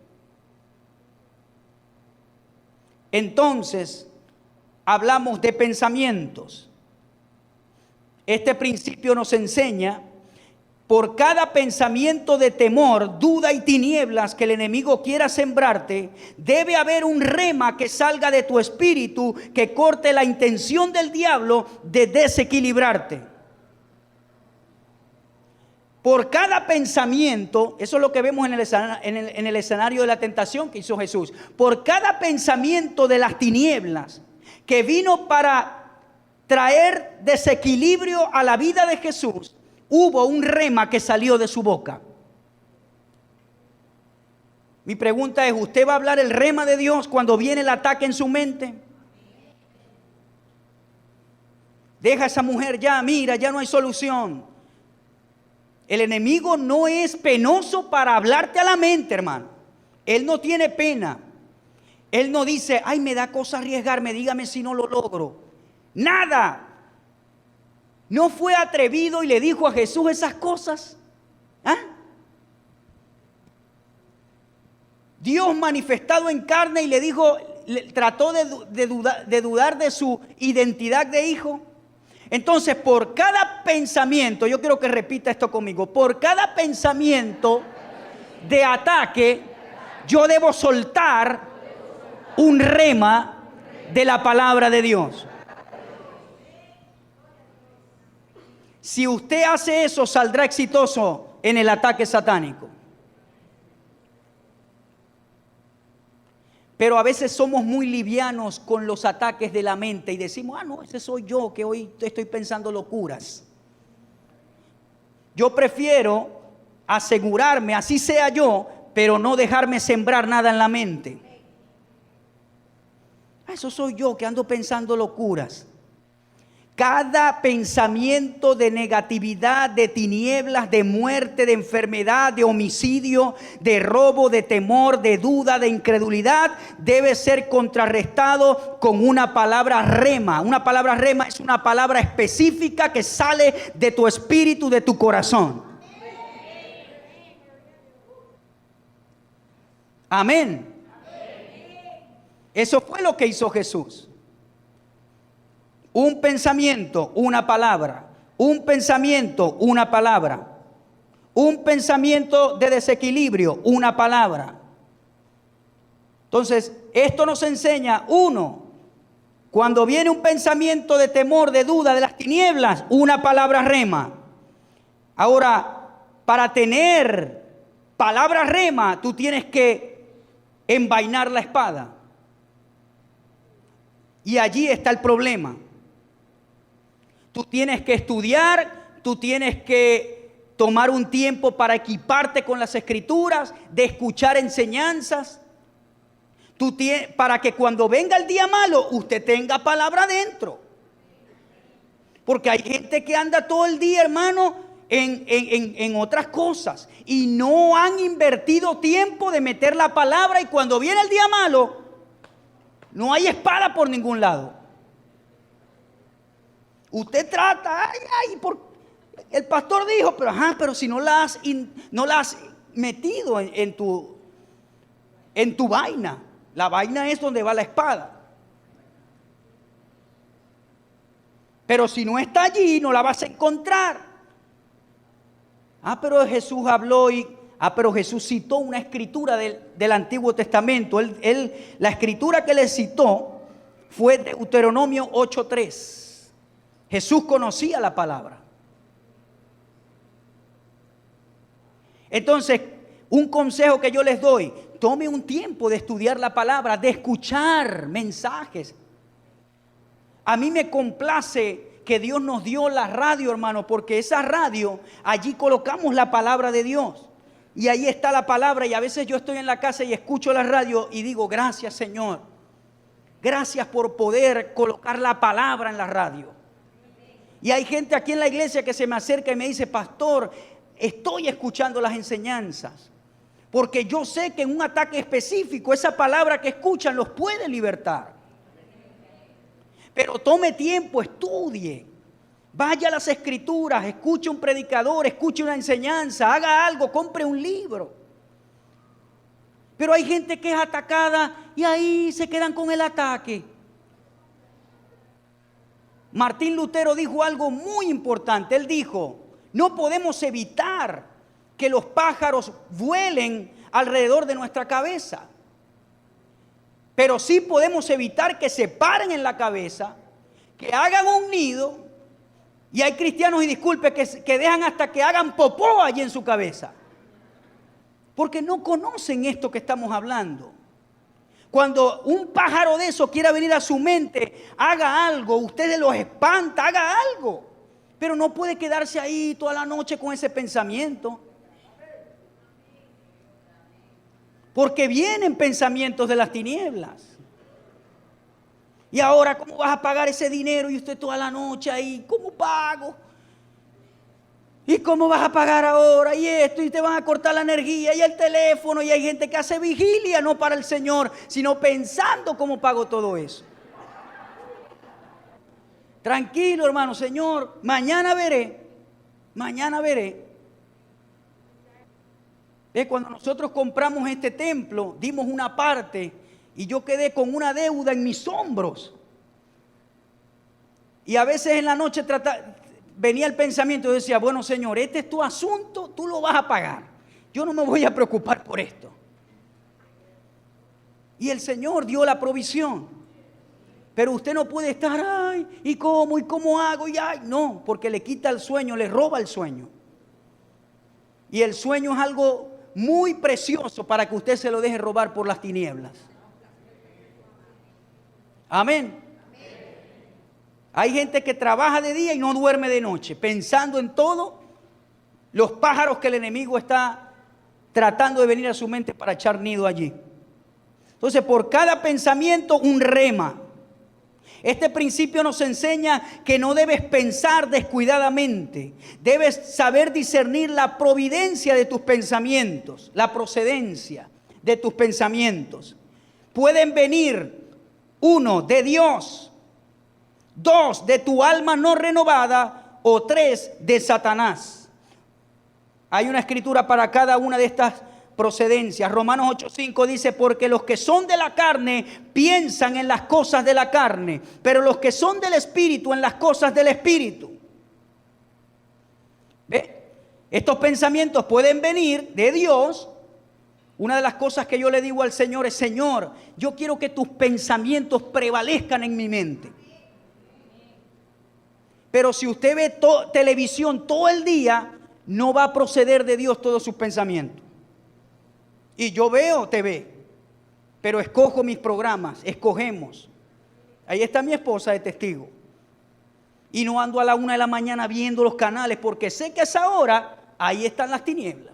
S1: entonces hablamos de pensamientos. Este principio nos enseña: por cada pensamiento de temor, duda y tinieblas que el enemigo quiera sembrarte, debe haber un rema que salga de tu espíritu, que corte la intención del diablo de desequilibrarte. Por cada pensamiento, eso es lo que vemos en el escenario de la tentación que hizo Jesús. Por cada pensamiento de las tinieblas que vino para traer desequilibrio a la vida de Jesús, hubo un rema que salió de su boca. Mi pregunta es: ¿usted va a hablar el rema de Dios cuando viene el ataque en su mente? Deja a esa mujer ya, mira, ya no hay solución. El enemigo no es penoso para hablarte a la mente, hermano. Él no tiene pena. Él no dice: ay, me da cosa arriesgarme, dígame si no lo logro. Nada. ¿No fue atrevido y le dijo a Jesús esas cosas? ¿Ah? Dios manifestado en carne y le dijo, trató de dudar de su identidad de hijo. Entonces, por cada pensamiento, yo quiero que repita esto conmigo, por cada pensamiento de ataque, yo debo soltar un rema de la palabra de Dios. Si usted hace eso, saldrá exitoso en el ataque satánico. Pero a veces somos muy livianos con los ataques de la mente y decimos: ah, no, ese soy yo que hoy estoy pensando locuras. Yo prefiero asegurarme, así sea yo, pero no dejarme sembrar nada en la mente. Ah, eso soy yo que ando pensando locuras. Cada pensamiento de negatividad, de tinieblas, de muerte, de enfermedad, de homicidio, de robo, de temor, de duda, de incredulidad, debe ser contrarrestado con una palabra rema. Una palabra rema es una palabra específica que sale de tu espíritu, de tu corazón. Amén. Eso fue lo que hizo Jesús. Un pensamiento, una palabra. Un pensamiento, una palabra. Un pensamiento de desequilibrio, una palabra. Entonces, esto nos enseña, uno, cuando viene un pensamiento de temor, de duda, de las tinieblas, una palabra rema. Ahora, para tener palabra rema, tú tienes que envainar la espada. Y allí está el problema. Tú tienes que estudiar, tú tienes que tomar un tiempo para equiparte con las escrituras, de escuchar enseñanzas. Para que cuando venga el día malo, usted tenga palabra dentro. Porque hay gente que anda todo el día, hermano, en otras cosas. Y no han invertido tiempo de meter la palabra. Y cuando viene el día malo, no hay espada por ningún lado. Usted trata, el pastor dijo, pero si no la has metido en tu vaina. La vaina es donde va la espada. Pero si no está allí, no la vas a encontrar. Pero Jesús habló y pero Jesús citó una escritura del Antiguo Testamento. La escritura que le citó fue Deuteronomio 8:3. Jesús conocía la palabra. Entonces, un consejo que yo les doy: tome un tiempo de estudiar la palabra, de escuchar mensajes. A mí me complace que Dios nos dio la radio, hermano, porque esa radio, allí colocamos la palabra de Dios. Y ahí está la palabra, y a veces yo estoy en la casa y escucho la radio y digo: gracias, Señor. Gracias por poder colocar la palabra en la radio. Y hay gente aquí en la iglesia que se me acerca y me dice: pastor, estoy escuchando las enseñanzas, porque yo sé que en un ataque específico esa palabra que escuchan los puede libertar. Pero tome tiempo, estudie, vaya a las escrituras, escuche un predicador, escuche una enseñanza, haga algo, compre un libro. Pero hay gente que es atacada y ahí se quedan con el ataque. Martín Lutero dijo algo muy importante. Él dijo: no podemos evitar que los pájaros vuelen alrededor de nuestra cabeza, pero sí podemos evitar que se paren en la cabeza, que hagan un nido. Y hay cristianos, y disculpe, que dejan hasta que hagan popó allí en su cabeza, porque no conocen esto que estamos hablando. Cuando un pájaro de eso quiera venir a su mente, haga algo, usted los espanta, haga algo. Pero no puede quedarse ahí toda la noche con ese pensamiento. Porque vienen pensamientos de las tinieblas. Y ahora, ¿cómo vas a pagar ese dinero? Y usted toda la noche ahí, ¿cómo pago? ¿Y cómo vas a pagar ahora? Y esto, y te van a cortar la energía, y el teléfono, y hay gente que hace vigilia, no para el Señor, sino pensando cómo pago todo eso. Tranquilo, hermano, Señor, mañana veré. Cuando nosotros compramos este templo, dimos una parte y yo quedé con una deuda en mis hombros. Y a veces en la noche venía el pensamiento, yo decía: bueno, Señor, este es tu asunto, tú lo vas a pagar. Yo no me voy a preocupar por esto. Y el Señor dio la provisión. Pero usted no puede estar: ay, ¿y cómo hago? Y ay, no, porque le quita el sueño, le roba el sueño. Y el sueño es algo muy precioso para que usted se lo deje robar por las tinieblas. Amén. Hay gente que trabaja de día y no duerme de noche, pensando en todo los pájaros que el enemigo está tratando de venir a su mente para echar nido allí. Entonces, por cada pensamiento, un rema. Este principio nos enseña que no debes pensar descuidadamente. Debes saber discernir la providencia de tus pensamientos, la procedencia de tus pensamientos. Pueden venir: 1, de Dios; 2, de tu alma no renovada; o 3, de Satanás. Hay una escritura para cada una de estas procedencias. Romanos 8:5 dice: porque los que son de la carne piensan en las cosas de la carne, pero los que son del Espíritu en las cosas del Espíritu. ¿Ve? Estos pensamientos pueden venir de Dios. Una de las cosas que yo le digo al Señor es: Señor, yo quiero que tus pensamientos prevalezcan en mi mente. Pero si usted ve televisión todo el día, no va a proceder de Dios todos sus pensamientos. Y yo veo TV, pero escojo mis programas, escogemos. Ahí está mi esposa de testigo. Y no ando a la 1 de la mañana viendo los canales, porque sé que a esa hora ahí están las tinieblas.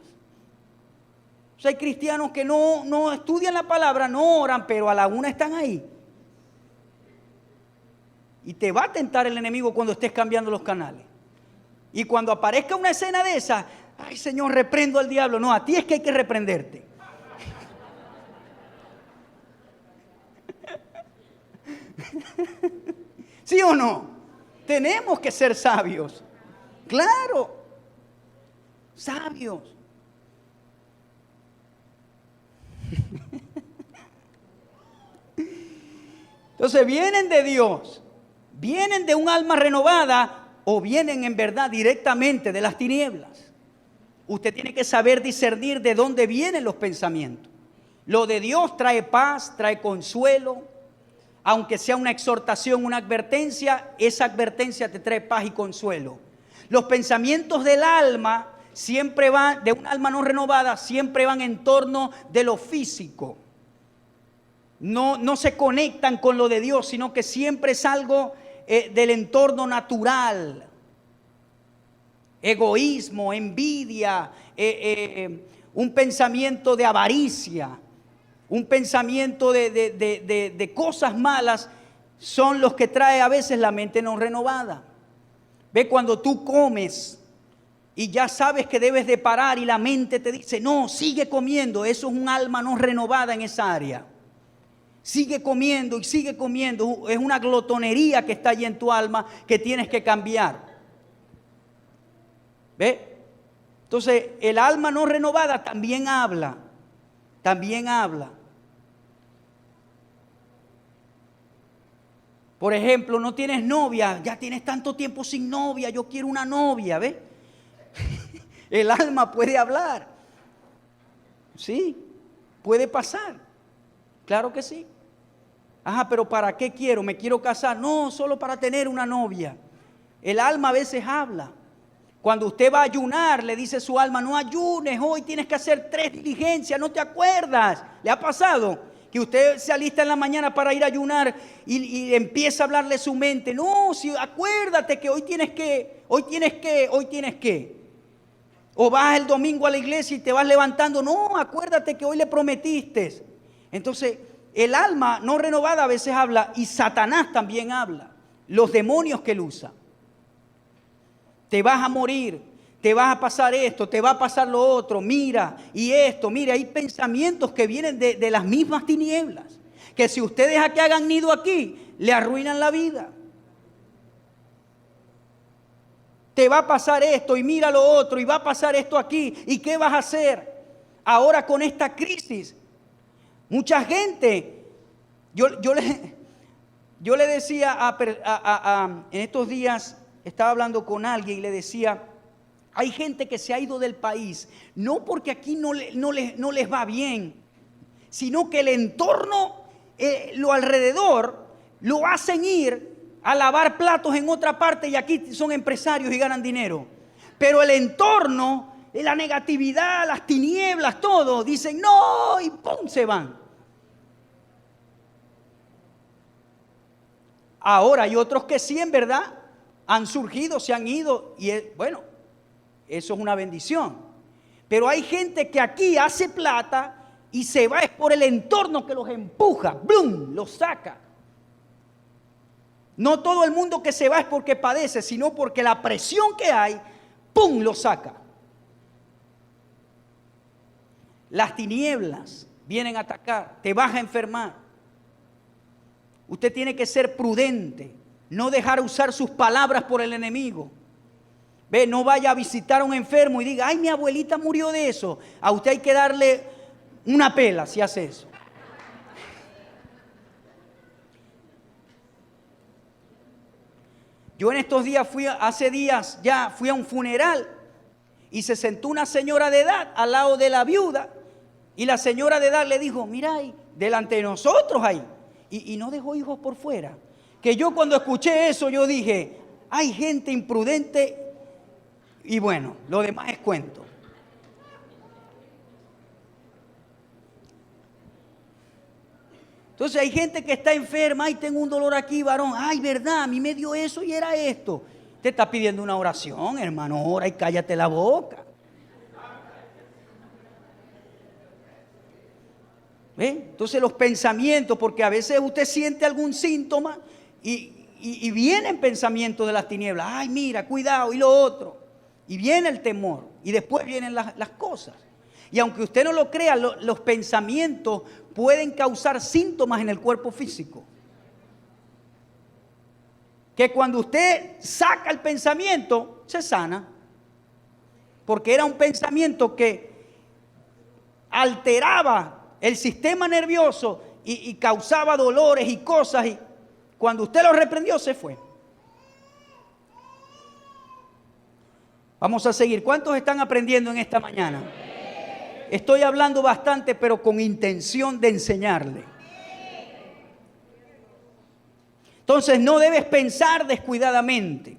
S1: O sea, hay cristianos que no estudian la palabra, no oran, pero a la 1 están ahí. Y te va a tentar el enemigo cuando estés cambiando los canales. Y cuando aparezca una escena de esa: ay, Señor, reprendo al diablo. No, a ti es que hay que reprenderte. ¿Sí o no? Tenemos que ser sabios. Claro, sabios. Entonces vienen de Dios, vienen de un alma renovada, o vienen en verdad directamente de las tinieblas. Usted tiene que saber discernir de dónde vienen los pensamientos. Lo de Dios trae paz, trae consuelo. Aunque sea una exhortación, una advertencia, esa advertencia te trae paz y consuelo. Los pensamientos del alma siempre van, de un alma no renovada, siempre van en torno de lo físico. No se conectan con lo de Dios, sino que siempre es algo del entorno natural. Egoísmo, envidia, un pensamiento de avaricia, un pensamiento de cosas malas son los que trae a veces la mente no renovada. Ve, cuando tú comes y ya sabes que debes de parar y la mente te dice, no, sigue comiendo, eso es un alma no renovada en esa área. Sigue comiendo y sigue comiendo, es una glotonería que está allí en tu alma que tienes que cambiar. ¿Ve? Entonces, el alma no renovada también habla. Por ejemplo, no tienes novia, ya tienes tanto tiempo sin novia, yo quiero una novia, ¿ve? El alma puede hablar. Sí, puede pasar. Claro que sí. Ajá, pero ¿para qué quiero? ¿Me quiero casar? No, solo para tener una novia. El alma a veces habla. Cuando usted va a ayunar, le dice su alma, no ayunes, hoy tienes que hacer 3 diligencias, no te acuerdas. ¿Le ha pasado? Que usted se alista en la mañana para ir a ayunar y empieza a hablarle su mente, no, si acuérdate que hoy tienes que. O vas el domingo a la iglesia y te vas levantando, no, acuérdate que hoy le prometiste. Entonces, el alma no renovada a veces habla y Satanás también habla. Los demonios que él usa. Te vas a morir, te vas a pasar esto, te va a pasar lo otro, mira, y esto, mira, hay pensamientos que vienen de las mismas tinieblas, que si usted deja que hagan nido aquí, le arruinan la vida. Te va a pasar esto y mira lo otro y va a pasar esto aquí, ¿y qué vas a hacer? Ahora con esta crisis, mucha gente, yo le decía en estos días, estaba hablando con alguien y le decía, hay gente que se ha ido del país, no porque aquí no les va bien, sino que el entorno, lo alrededor, lo hacen ir a lavar platos en otra parte y aquí son empresarios y ganan dinero. Pero el entorno, la negatividad, las tinieblas, todo, dicen no y ¡pum! Se van. Ahora hay otros que sí, en verdad, han surgido, se han ido y bueno, eso es una bendición. Pero hay gente que aquí hace plata y se va es por el entorno que los empuja, ¡blum!, los saca. No todo el mundo que se va es porque padece, sino porque la presión que hay, ¡pum!, lo saca. Las tinieblas vienen a atacar, te vas a enfermar. Usted tiene que ser prudente. No dejar usar sus palabras por el enemigo. Ve, no vaya a visitar a un enfermo y diga, ay, mi abuelita murió de eso. A usted hay que darle una pela si hace eso. Yo en estos días hace días fui a un funeral y se sentó una señora de edad al lado de la viuda y la señora de edad le dijo, mira ahí, delante de nosotros ahí. Y no dejó hijos por fuera. Que yo cuando escuché eso, yo dije, hay gente imprudente y bueno, lo demás es cuento. Entonces hay gente que está enferma, ay, tengo un dolor aquí, varón, ay, verdad, a mí me dio eso y era esto. Te está pidiendo una oración, hermano, ora y cállate la boca. ¿Ve? Entonces los pensamientos, porque a veces usted siente algún síntoma y vienen pensamientos de las tinieblas. Ay, mira, cuidado, y lo otro. Y viene el temor. Y después vienen las cosas. Y aunque usted no lo crea, los pensamientos pueden causar síntomas en el cuerpo físico. Que cuando usted saca el pensamiento, se sana. Porque era un pensamiento que alteraba el sistema nervioso y causaba dolores y cosas. Y cuando usted lo reprendió, se fue. Vamos a seguir. ¿Cuántos están aprendiendo en esta mañana? Estoy hablando bastante, pero con intención de enseñarle. Entonces no debes pensar descuidadamente.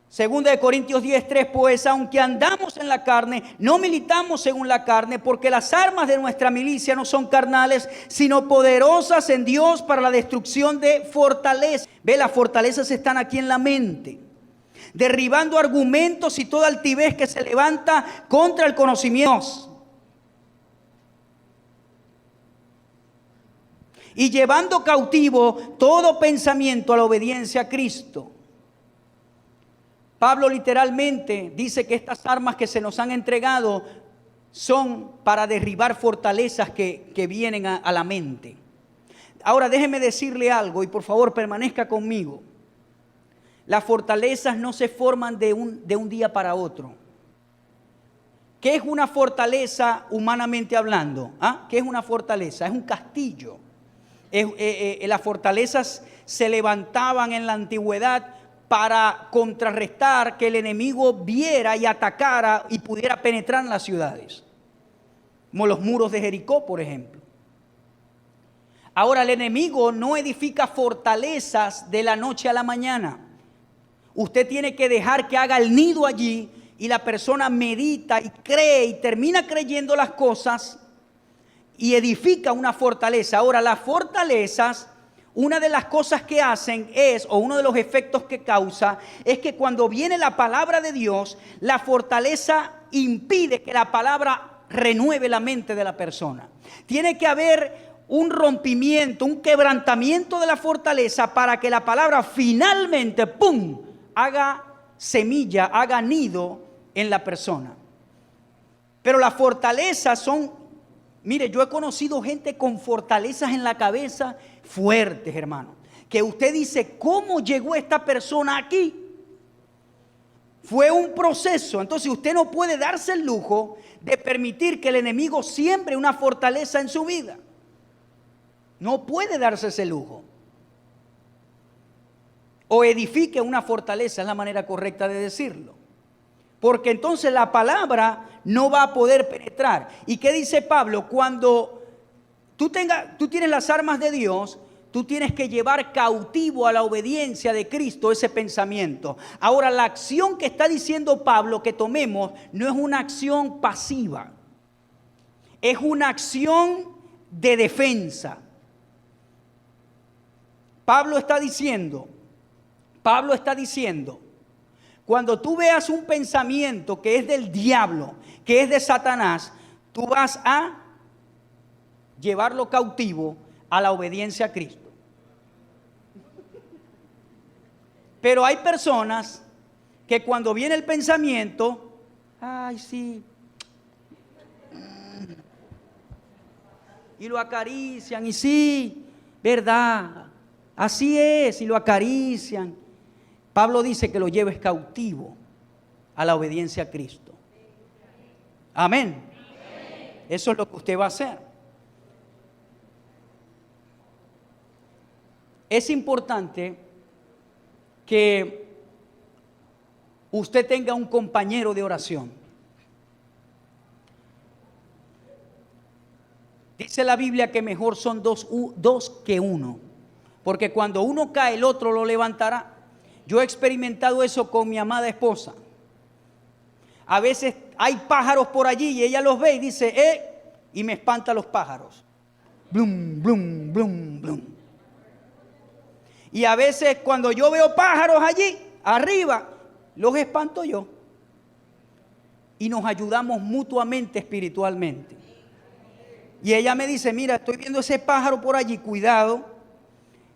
S1: Segunda de Corintios 10:3, pues aunque andamos en la carne, no militamos según la carne, porque las armas de nuestra milicia no son carnales, sino poderosas en Dios para la destrucción de fortalezas. Ve, las fortalezas están aquí en la mente, derribando argumentos y toda altivez que se levanta contra el conocimiento, y llevando cautivo todo pensamiento a la obediencia a Cristo. Pablo literalmente dice que estas armas que se nos han entregado son para derribar fortalezas que vienen a la mente. Ahora déjeme decirle algo y por favor permanezca conmigo. Las fortalezas no se forman de un día para otro. ¿Qué es una fortaleza humanamente hablando? ¿Qué es una fortaleza? Es un castillo. Las fortalezas se levantaban en la antigüedad para contrarrestar que el enemigo viera y atacara y pudiera penetrar en las ciudades, como los muros de Jericó, por ejemplo. Ahora, el enemigo no edifica fortalezas de la noche a la mañana. Usted tiene que dejar que haga el nido allí y la persona medita y cree y termina creyendo las cosas y edifica una fortaleza. Ahora, las fortalezas, una de las cosas que hacen es, o uno de los efectos que causa, es que cuando viene la palabra de Dios, la fortaleza impide que la palabra renueve la mente de la persona. Tiene que haber un rompimiento, un quebrantamiento de la fortaleza para que la palabra finalmente, ¡pum!, haga semilla, haga nido en la persona. Pero las fortalezas son, mire, yo he conocido gente con fortalezas en la cabeza fuertes, hermano, que usted dice, ¿cómo llegó esta persona aquí? Fue un proceso. Entonces usted no puede darse el lujo de permitir que el enemigo siembre una fortaleza en su vida. No puede darse ese lujo. O edifique una fortaleza, es la manera correcta de decirlo. Porque entonces la palabra no va a poder penetrar. ¿Y qué dice Pablo? Cuando tú tienes las armas de Dios, tú tienes que llevar cautivo a la obediencia de Cristo ese pensamiento. Ahora, la acción que está diciendo Pablo que tomemos no es una acción pasiva. Es una acción de defensa. Pablo está diciendo, cuando tú veas un pensamiento que es del diablo, que es de Satanás, tú vas a llevarlo cautivo a la obediencia a Cristo. Pero hay personas que cuando viene el pensamiento, ay sí, y lo acarician, y sí, verdad, así es, y lo acarician. Pablo dice que lo lleves cautivo a la obediencia a Cristo. Amén. Eso es lo que usted va a hacer. Es importante que usted tenga un compañero de oración. Dice la Biblia que mejor son dos que uno, porque cuando uno cae el otro lo levantará. Yo he experimentado eso con mi amada esposa. A veces hay pájaros por allí y ella los ve y dice, y me espanta los pájaros. Blum, blum, blum, blum. Y a veces cuando yo veo pájaros allí, arriba, los espanto yo. Y nos ayudamos mutuamente espiritualmente. Y ella me dice, mira, estoy viendo ese pájaro por allí, cuidado.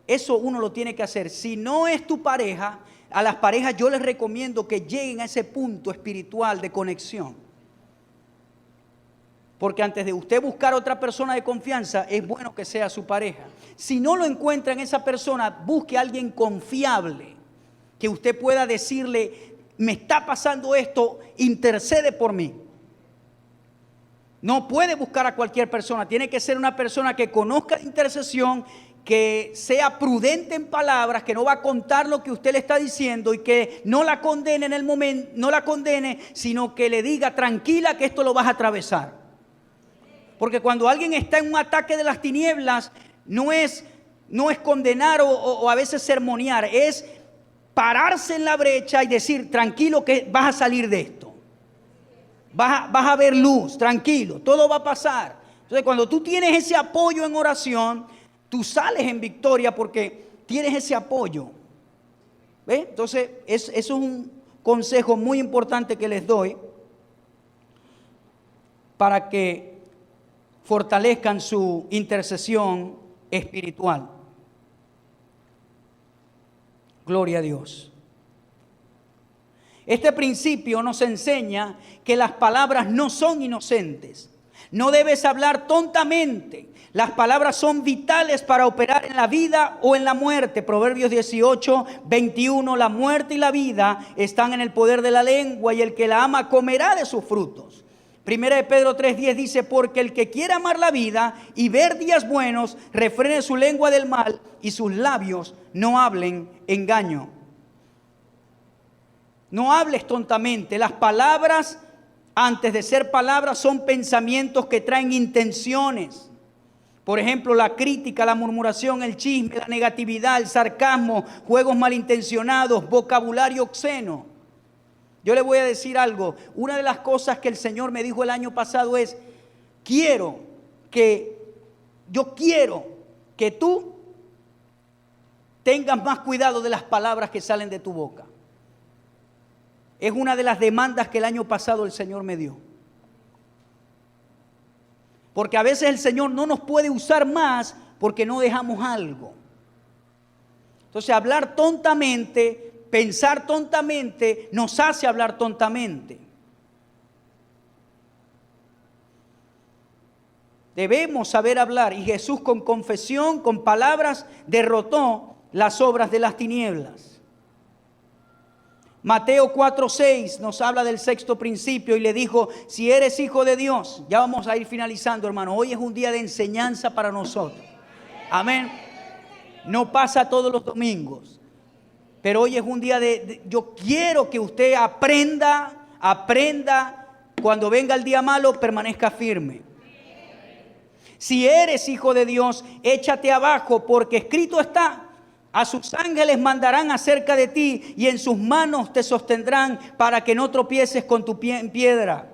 S1: Eso uno lo tiene que hacer. Si no es tu pareja, a las parejas yo les recomiendo que lleguen a ese punto espiritual de conexión. Porque antes de usted buscar otra persona de confianza, es bueno que sea su pareja. Si no lo encuentra en esa persona, busque a alguien confiable, que usted pueda decirle, me está pasando esto, intercede por mí. No puede buscar a cualquier persona, tiene que ser una persona que conozca la intercesión, que sea prudente en palabras, que no va a contar lo que usted le está diciendo y que no la condene en el momento, no la condene, sino que le diga tranquila que esto lo vas a atravesar. Porque cuando alguien está en un ataque de las tinieblas, no es condenar o a veces sermonear, es pararse en la brecha y decir tranquilo que vas a salir de esto. Vas a ver luz, tranquilo, todo va a pasar. Entonces cuando tú tienes ese apoyo en oración, tú sales en victoria porque tienes ese apoyo. ¿Ve? Entonces eso es un consejo muy importante que les doy para que fortalezcan su intercesión espiritual. Gloria a Dios. Este principio nos enseña que las palabras no son inocentes. No debes hablar tontamente. Las palabras son vitales para operar en la vida o en la muerte. Proverbios 18, 21. La muerte y la vida están en el poder de la lengua y el que la ama comerá de sus frutos. Primera de Pedro 3:10 dice, porque el que quiera amar la vida y ver días buenos, refrene su lengua del mal y sus labios no hablen engaño. No hables tontamente. Las palabras, antes de ser palabras, son pensamientos que traen intenciones. Por ejemplo, la crítica, la murmuración, el chisme, la negatividad, el sarcasmo, juegos malintencionados, vocabulario obsceno. Yo le voy a decir algo. Una de las cosas que el Señor me dijo el año pasado es, yo quiero que tú tengas más cuidado de las palabras que salen de tu boca. Es una de las demandas que el año pasado el Señor me dio. Porque a veces el Señor no nos puede usar más porque no dejamos algo. Entonces hablar tontamente, pensar tontamente, nos hace hablar tontamente. Debemos saber hablar y Jesús con confesión, con palabras, derrotó las obras de las tinieblas. Mateo 4:6 nos habla del sexto principio y le dijo, si eres hijo de Dios, ya vamos a ir finalizando, hermano, hoy es un día de enseñanza para nosotros. Amén. No pasa todos los domingos, pero hoy es un día yo quiero que usted aprenda, cuando venga el día malo, permanezca firme. Si eres hijo de Dios, échate abajo, porque escrito está, a sus ángeles mandarán acerca de ti y en sus manos te sostendrán para que no tropieces con tu pie en piedra.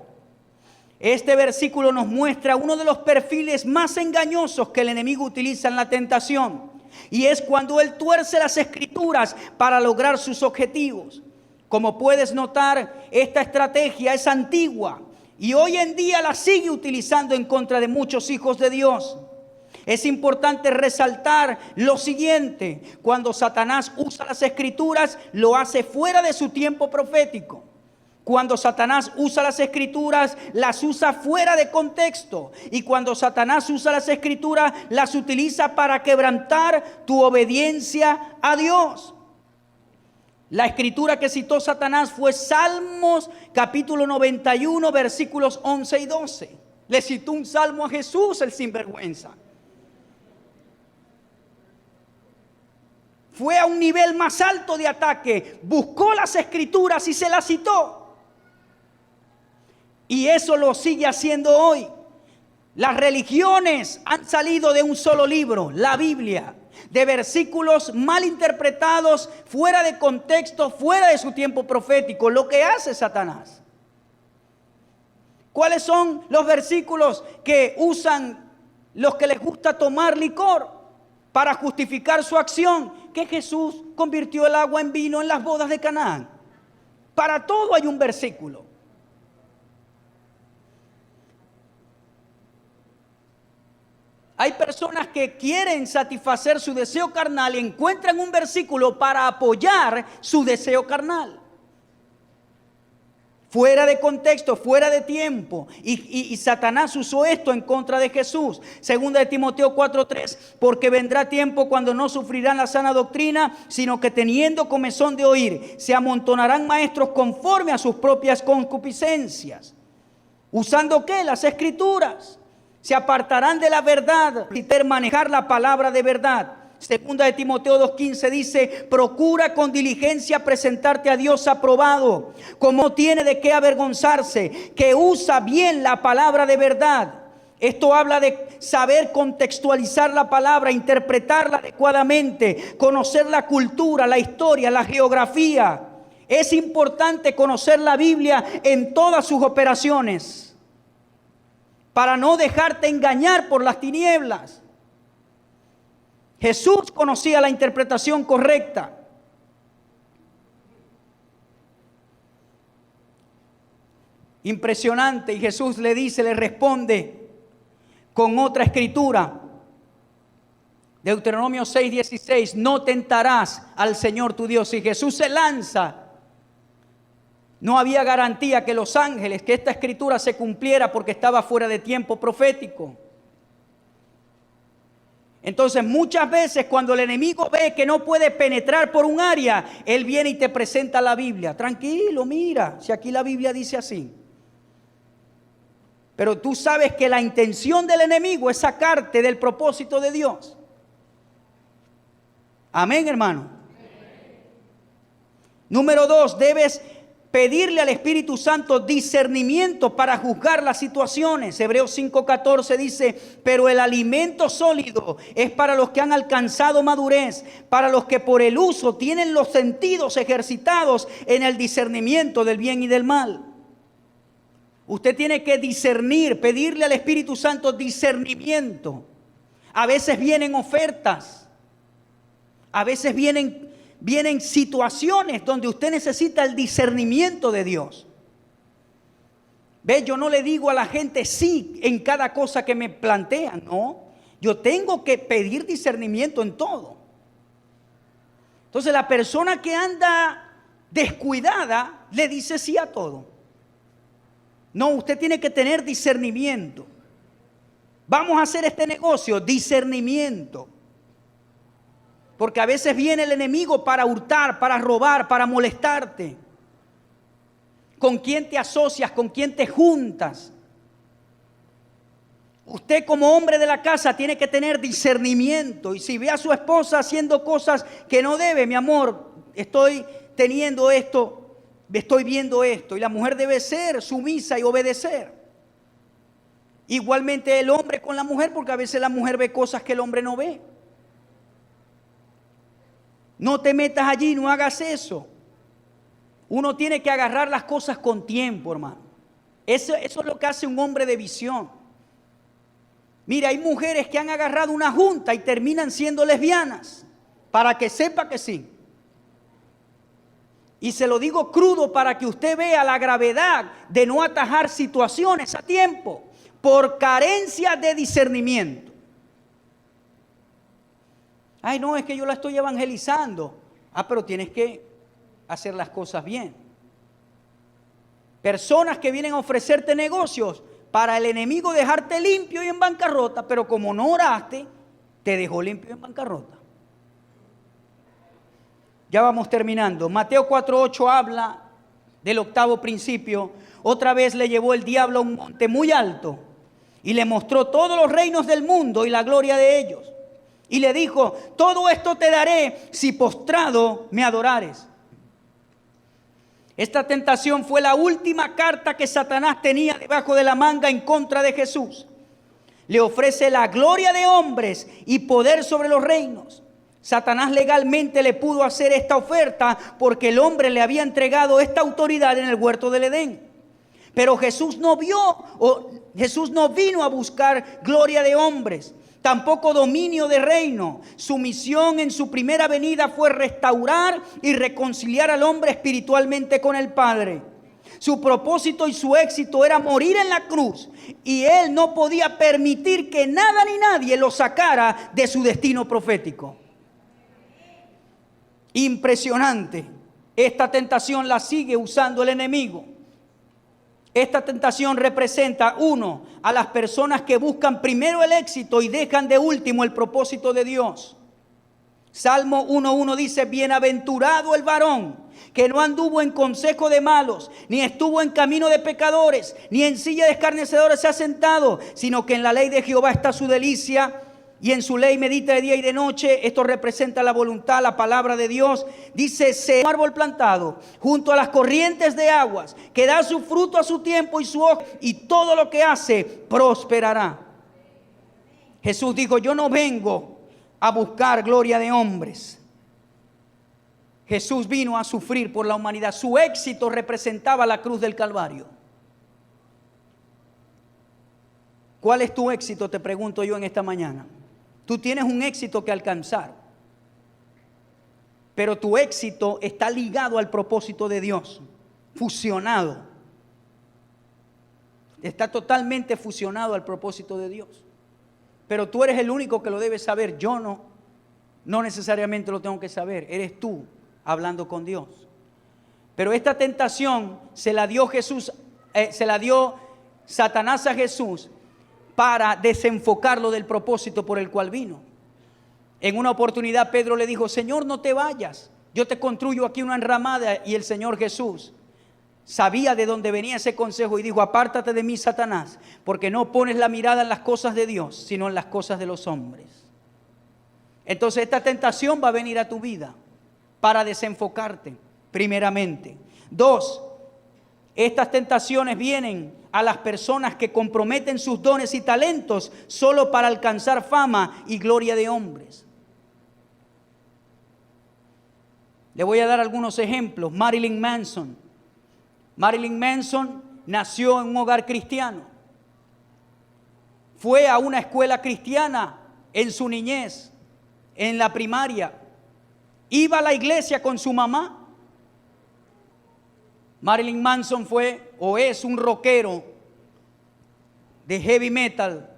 S1: Este versículo nos muestra uno de los perfiles más engañosos que el enemigo utiliza en la tentación. Y es cuando él tuerce las escrituras para lograr sus objetivos. Como puedes notar, esta estrategia es antigua y hoy en día la sigue utilizando en contra de muchos hijos de Dios. Es importante resaltar lo siguiente: cuando Satanás usa las escrituras, lo hace fuera de su tiempo profético. Cuando Satanás usa las escrituras, las usa fuera de contexto. Y cuando Satanás usa las escrituras, las utiliza para quebrantar tu obediencia a Dios. La escritura que citó Satanás fue Salmos capítulo 91, versículos 11 y 12. Le citó un salmo a Jesús, el sinvergüenza. Fue a un nivel más alto de ataque, buscó las escrituras y se las citó. Y eso lo sigue haciendo hoy. Las religiones han salido de un solo libro, la Biblia, de versículos mal interpretados, fuera de contexto, fuera de su tiempo profético, lo que hace Satanás. ¿Cuáles son los versículos que usan los que les gusta tomar licor para justificar su acción? Que Jesús convirtió el agua en vino en las bodas de Canaán. Para todo hay un versículo. Hay personas que quieren satisfacer su deseo carnal y encuentran un versículo para apoyar su deseo carnal. Fuera de contexto, fuera de tiempo. Y Satanás usó esto en contra de Jesús. Segunda de Timoteo 4:3. Porque vendrá tiempo cuando no sufrirán la sana doctrina, sino que teniendo comezón de oír, se amontonarán maestros conforme a sus propias concupiscencias. ¿Usando qué? Las escrituras. Se apartarán de la verdad y manejar la palabra de verdad. Segunda de Timoteo 2:15 dice: procura con diligencia presentarte a Dios aprobado, como tiene de qué avergonzarse, que usa bien la palabra de verdad. Esto habla de saber contextualizar la palabra, interpretarla adecuadamente, conocer la cultura, la historia, la geografía. Es importante conocer la Biblia en todas sus operaciones para no dejarte engañar por las tinieblas. Jesús conocía la interpretación correcta. Impresionante. Y Jesús le dice, le responde con otra escritura. Deuteronomio 6:16, no tentarás al Señor tu Dios. Y Jesús se lanza. No había garantía que los ángeles, que esta escritura se cumpliera porque estaba fuera de tiempo profético. Entonces muchas veces cuando el enemigo ve que no puede penetrar por un área, él viene y te presenta la Biblia. Tranquilo, mira, si aquí la Biblia dice así. Pero tú sabes que la intención del enemigo es sacarte del propósito de Dios. Amén, hermano. Número 2, debes pedirle al Espíritu Santo discernimiento para juzgar las situaciones. Hebreos 5:14 dice: pero el alimento sólido es para los que han alcanzado madurez, para los que por el uso tienen los sentidos ejercitados en el discernimiento del bien y del mal. Usted tiene que discernir, pedirle al Espíritu Santo discernimiento. A veces vienen ofertas, a veces vienen situaciones donde usted necesita el discernimiento de Dios. ¿Ve? Yo no le digo a la gente sí en cada cosa que me plantean, no. Yo tengo que pedir discernimiento en todo. Entonces la persona que anda descuidada le dice sí a todo. No, usted tiene que tener discernimiento. Vamos a hacer este negocio, discernimiento. Porque a veces viene el enemigo para hurtar, para robar, para molestarte. ¿Con quién te asocias? ¿Con quién te juntas? Usted como hombre de la casa tiene que tener discernimiento. Y si ve a su esposa haciendo cosas que no debe, mi amor, estoy teniendo esto, estoy viendo esto. Y la mujer debe ser sumisa y obedecer. Igualmente el hombre con la mujer, porque a veces la mujer ve cosas que el hombre no ve. No te metas allí, no hagas eso. Uno tiene que agarrar las cosas con tiempo, hermano. Eso es lo que hace un hombre de visión. Mira, hay mujeres que han agarrado una junta y terminan siendo lesbianas. Para que sepa que sí. Y se lo digo crudo para que usted vea la gravedad de no atajar situaciones a tiempo por carencia de discernimiento. Ay, no, es que yo la estoy evangelizando. Pero tienes que hacer las cosas bien. Personas que vienen a ofrecerte negocios para el enemigo dejarte limpio y en bancarrota, pero como no oraste, te dejó limpio y en bancarrota. Ya vamos terminando. Mateo 4:8 habla del octavo principio. Otra vez le llevó el diablo a un monte muy alto y le mostró todos los reinos del mundo y la gloria de ellos. Y le dijo: todo esto te daré si postrado me adorares. Esta tentación fue la última carta que Satanás tenía debajo de la manga en contra de Jesús. Le ofrece la gloria de hombres y poder sobre los reinos. Satanás legalmente le pudo hacer esta oferta porque el hombre le había entregado esta autoridad en el huerto del Edén. Pero Jesús no vino a buscar gloria de hombres, tampoco dominio de reino. Su misión en su primera venida fue restaurar y reconciliar al hombre espiritualmente con el Padre. Su propósito y su éxito era morir en la cruz, y él no podía permitir que nada ni nadie lo sacara de su destino profético. Impresionante. Esta tentación la sigue usando el enemigo. Esta tentación representa, uno, a las personas que buscan primero el éxito y dejan de último el propósito de Dios. Salmo 1:1 dice: bienaventurado el varón que no anduvo en consejo de malos, ni estuvo en camino de pecadores, ni en silla de escarnecedores se ha sentado, sino que en la ley de Jehová está su delicia, y en su ley medita de día y de noche. Esto representa la voluntad, la palabra de Dios. Dice, se un árbol plantado junto a las corrientes de aguas, que da su fruto a su tiempo y su hoja, y todo lo que hace prosperará. Jesús dijo, yo no vengo a buscar gloria de hombres. Jesús vino a sufrir por la humanidad. Su éxito representaba la cruz del Calvario. ¿Cuál es tu éxito? Te pregunto yo en esta mañana. Tú tienes un éxito que alcanzar, pero tu éxito está ligado al propósito de Dios, fusionado. Está totalmente fusionado al propósito de Dios. Pero tú eres el único que lo debes saber. Yo no necesariamente lo tengo que saber. Eres tú hablando con Dios. Pero esta tentación se la dio Satanás a Jesús para desenfocarlo del propósito por el cual vino. En una oportunidad Pedro le dijo, Señor, no te vayas, yo te construyo aquí una enramada. Y el Señor Jesús sabía de dónde venía ese consejo y dijo, apártate de mí, Satanás, porque no pones la mirada en las cosas de Dios, sino en las cosas de los hombres. Entonces esta tentación va a venir a tu vida para desenfocarte, primeramente. 2, estas tentaciones vienen a las personas que comprometen sus dones y talentos solo para alcanzar fama y gloria de hombres. Le voy a dar algunos ejemplos. Marilyn Manson. Marilyn Manson nació en un hogar cristiano. Fue a una escuela cristiana en su niñez, en la primaria. Iba a la iglesia con su mamá. Marilyn Manson fue o es un rockero de heavy metal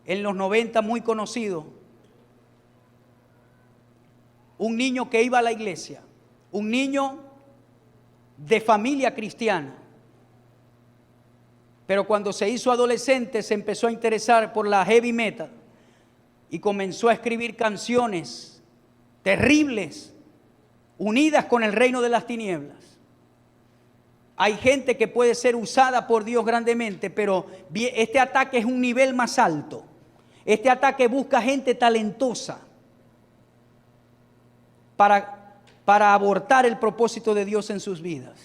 S1: en los 90 muy conocido. Un niño que iba a la iglesia, un niño de familia cristiana. Pero cuando se hizo adolescente se empezó a interesar por la heavy metal y comenzó a escribir canciones terribles unidas con el reino de las tinieblas. Hay gente que puede ser usada por Dios grandemente, pero este ataque es un nivel más alto. Este ataque busca gente talentosa para abortar el propósito de Dios en sus vidas.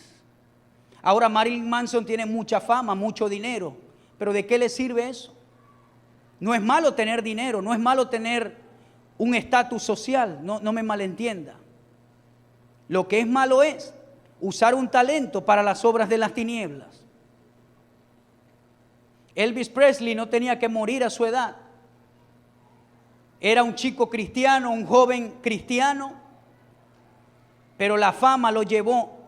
S1: Ahora Marilyn Manson tiene mucha fama, mucho dinero, pero ¿de qué le sirve eso? No es malo tener dinero, no es malo tener un estatus social, no me malentienda. Lo que es malo es usar un talento para las obras de las tinieblas. Elvis Presley no tenía que morir a su edad. Era un chico cristiano, un joven cristiano, pero la fama lo llevó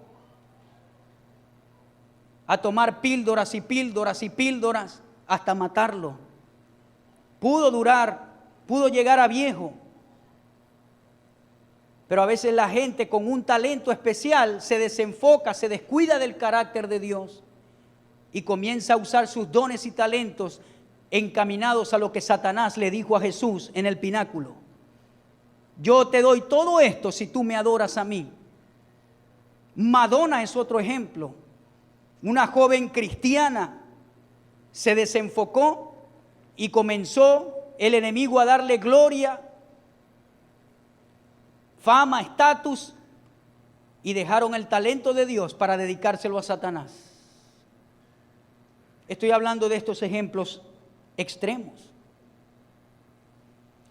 S1: a tomar píldoras y píldoras y píldoras hasta matarlo. Pudo llegar a viejo. Pero a veces la gente con un talento especial se desenfoca, se descuida del carácter de Dios y comienza a usar sus dones y talentos encaminados a lo que Satanás le dijo a Jesús en el pináculo. Yo te doy todo esto si tú me adoras a mí. Madonna es otro ejemplo. Una joven cristiana se desenfocó y comenzó el enemigo a darle gloria, fama, estatus, y dejaron el talento de Dios para dedicárselo a Satanás. Estoy hablando de estos ejemplos extremos.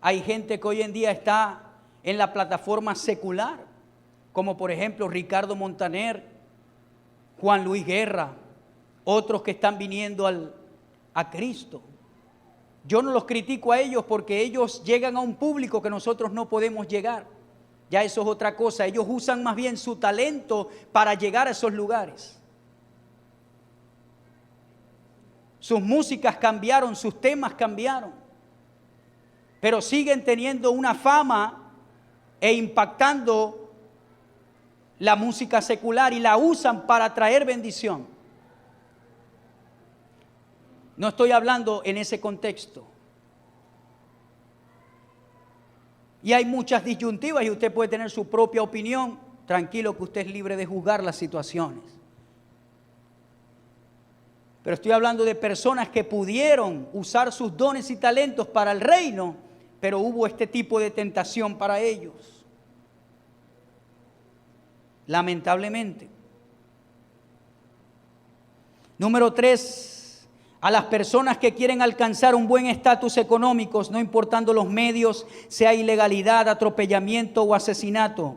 S1: Hay gente que hoy en día está en la plataforma secular, como por ejemplo Ricardo Montaner, Juan Luis Guerra, otros que están viniendo a Cristo. Yo no los critico a ellos porque ellos llegan a un público que nosotros no podemos llegar. Ya eso es otra cosa. Ellos usan más bien su talento para llegar a esos lugares. Sus músicas cambiaron, sus temas cambiaron, pero siguen teniendo una fama e impactando la música secular y la usan para traer bendición. No estoy hablando en ese contexto. Y hay muchas disyuntivas y usted puede tener su propia opinión. Tranquilo que usted es libre de juzgar las situaciones. pero estoy hablando de personas que pudieron usar sus dones y talentos para el reino, pero hubo este tipo de tentación para ellos. Lamentablemente. Número 3, a las personas que quieren alcanzar un buen estatus económico, no importando los medios, sea ilegalidad, atropellamiento o asesinato.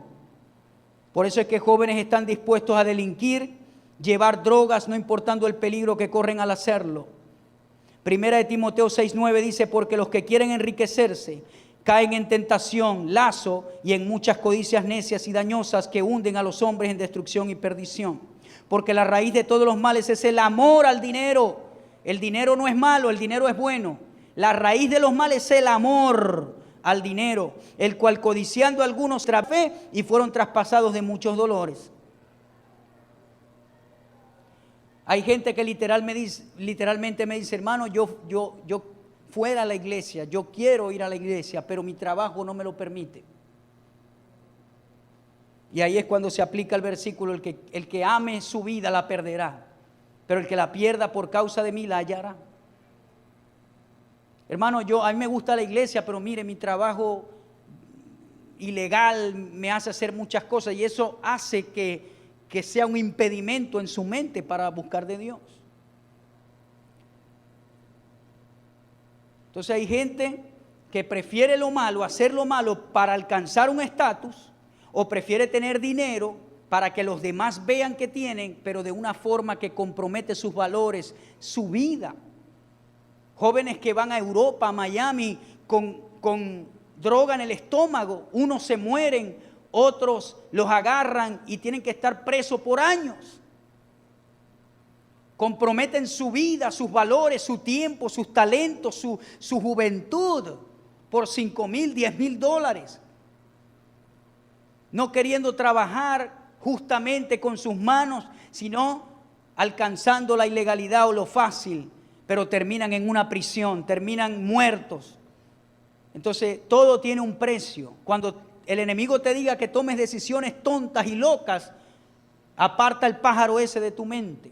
S1: Por eso es que jóvenes están dispuestos a delinquir, llevar drogas, no importando el peligro que corren al hacerlo. Primera de Timoteo 6:9 dice, porque los que quieren enriquecerse caen en tentación, lazo y en muchas codicias necias y dañosas que hunden a los hombres en destrucción y perdición. Porque la raíz de todos los males es el amor al dinero. El dinero no es malo, el dinero es bueno. La raíz de los males es el amor al dinero, el cual codiciando algunos tra fe y fueron traspasados de muchos Hay gente que literalmente me dice, hermano, yo fuera a la iglesia, yo quiero ir a la iglesia, pero mi trabajo no me lo permite. Y ahí es cuando se aplica el versículo, el que ame su vida la perderá, pero el que la pierda por causa de mí la hallará. Hermano, a mí me gusta la iglesia, pero mire, mi trabajo ilegal me hace hacer muchas cosas y eso hace que sea un impedimento en su mente para buscar de Dios. Entonces hay gente que prefiere lo malo, hacer lo malo para alcanzar un estatus, o prefiere tener dinero para que los demás vean que tienen, pero de una forma que compromete sus valores, su vida. Jóvenes que van a Europa, a Miami, con droga en el estómago, unos se mueren, otros los agarran y tienen que estar presos por años. Comprometen su vida, sus valores, su tiempo, sus talentos, su juventud por $5,000, $10,000. No queriendo trabajar justamente con sus manos, sino alcanzando la ilegalidad o lo fácil, pero terminan en una prisión, terminan muertos. Entonces, todo tiene un precio. Cuando el enemigo te diga que tomes decisiones tontas y locas, aparta el pájaro ese de tu mente.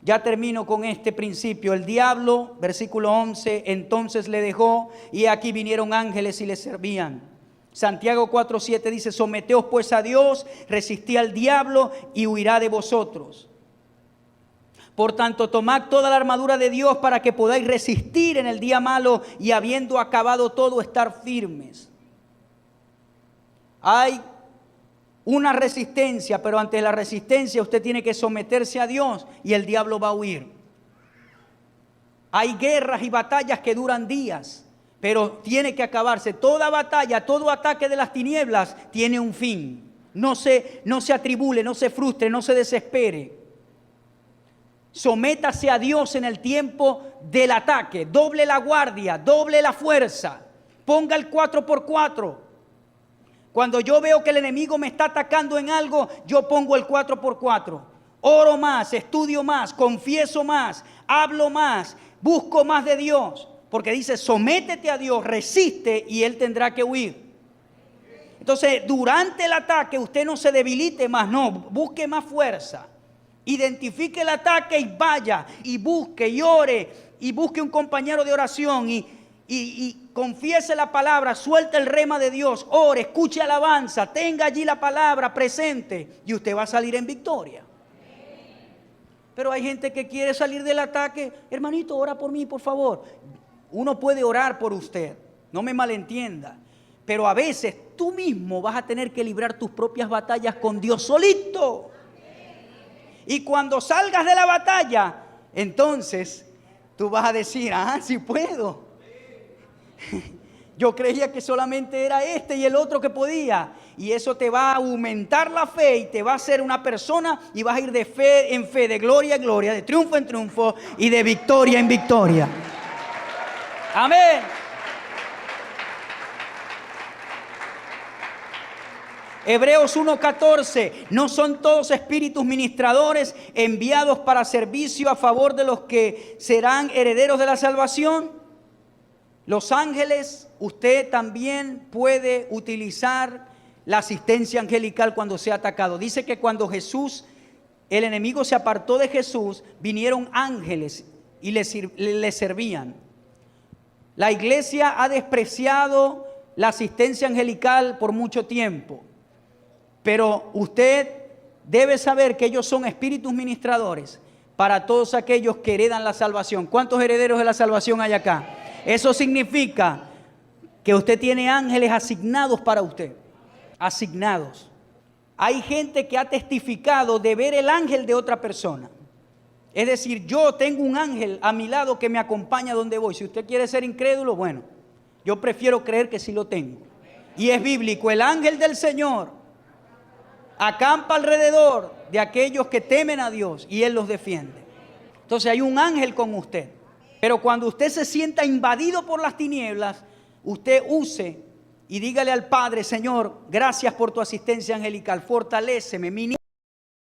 S1: Ya termino con este principio. El diablo, versículo 11, entonces le dejó y aquí vinieron ángeles y le servían. Santiago 4:7 dice, someteos pues a Dios, resistid al diablo y huirá de vosotros. Por tanto, tomad toda la armadura de Dios para que podáis resistir en el día malo y habiendo acabado todo, estar firmes. Hay una resistencia, pero ante la resistencia usted tiene que someterse a Dios y el diablo va a huir. Hay guerras y batallas que duran días, pero tiene que acabarse. Toda batalla, todo ataque de las tinieblas tiene un fin. No se atribule, no se frustre, no se desespere. Sométase a Dios en el tiempo del ataque. Doble la guardia, doble la fuerza. Ponga el 4x4. Cuando yo veo que el enemigo me está atacando en algo, yo pongo el 4x4. Oro más, estudio más, confieso más, hablo más, busco más de Dios. Porque dice, sométete a Dios, resiste y Él tendrá que huir. Entonces, durante el ataque usted no se debilite más, no, busque más fuerza. Identifique el ataque y vaya, y busque, y ore, y busque un compañero de oración, y confiese la palabra, suelte el rema de Dios, ore, escuche alabanza, tenga allí la palabra presente, y usted va a salir en victoria. Pero hay gente que quiere salir del ataque, hermanito, ora por mí, por favor. Uno puede orar por usted, no me malentienda, pero a veces tú mismo vas a tener que librar tus propias batallas con Dios solito. Y cuando salgas de la batalla, entonces tú vas a decir, sí puedo. Yo creía que solamente era este y el otro que podía. Y eso te va a aumentar la fe y te va a hacer una persona y vas a ir de fe en fe, de gloria en gloria, de triunfo en triunfo y de victoria en victoria. Amén. Hebreos 1:14, ¿no son todos espíritus ministradores enviados para servicio a favor de los que serán herederos de la salvación? Los ángeles, usted también puede utilizar la asistencia angelical cuando sea atacado. Dice que cuando Jesús el enemigo se apartó de Jesús, vinieron ángeles y le servían. La iglesia ha despreciado la asistencia angelical por mucho tiempo, pero usted debe saber que ellos son espíritus ministradores para todos aquellos que heredan la salvación. ¿Cuántos herederos de la salvación hay acá? Eso significa que usted tiene ángeles asignados para usted, asignados. Hay gente que ha testificado de ver el ángel de otra persona. Es decir, yo tengo un ángel a mi lado que me acompaña donde voy. Si usted quiere ser incrédulo, bueno, yo prefiero creer que sí lo tengo. Y es bíblico, el ángel del Señor acampa alrededor de aquellos que temen a Dios y Él los defiende. Entonces hay un ángel con usted. Pero cuando usted se sienta invadido por las tinieblas, usted use y dígale al Padre: Señor, gracias por tu asistencia angelical, fortaléceme, ministra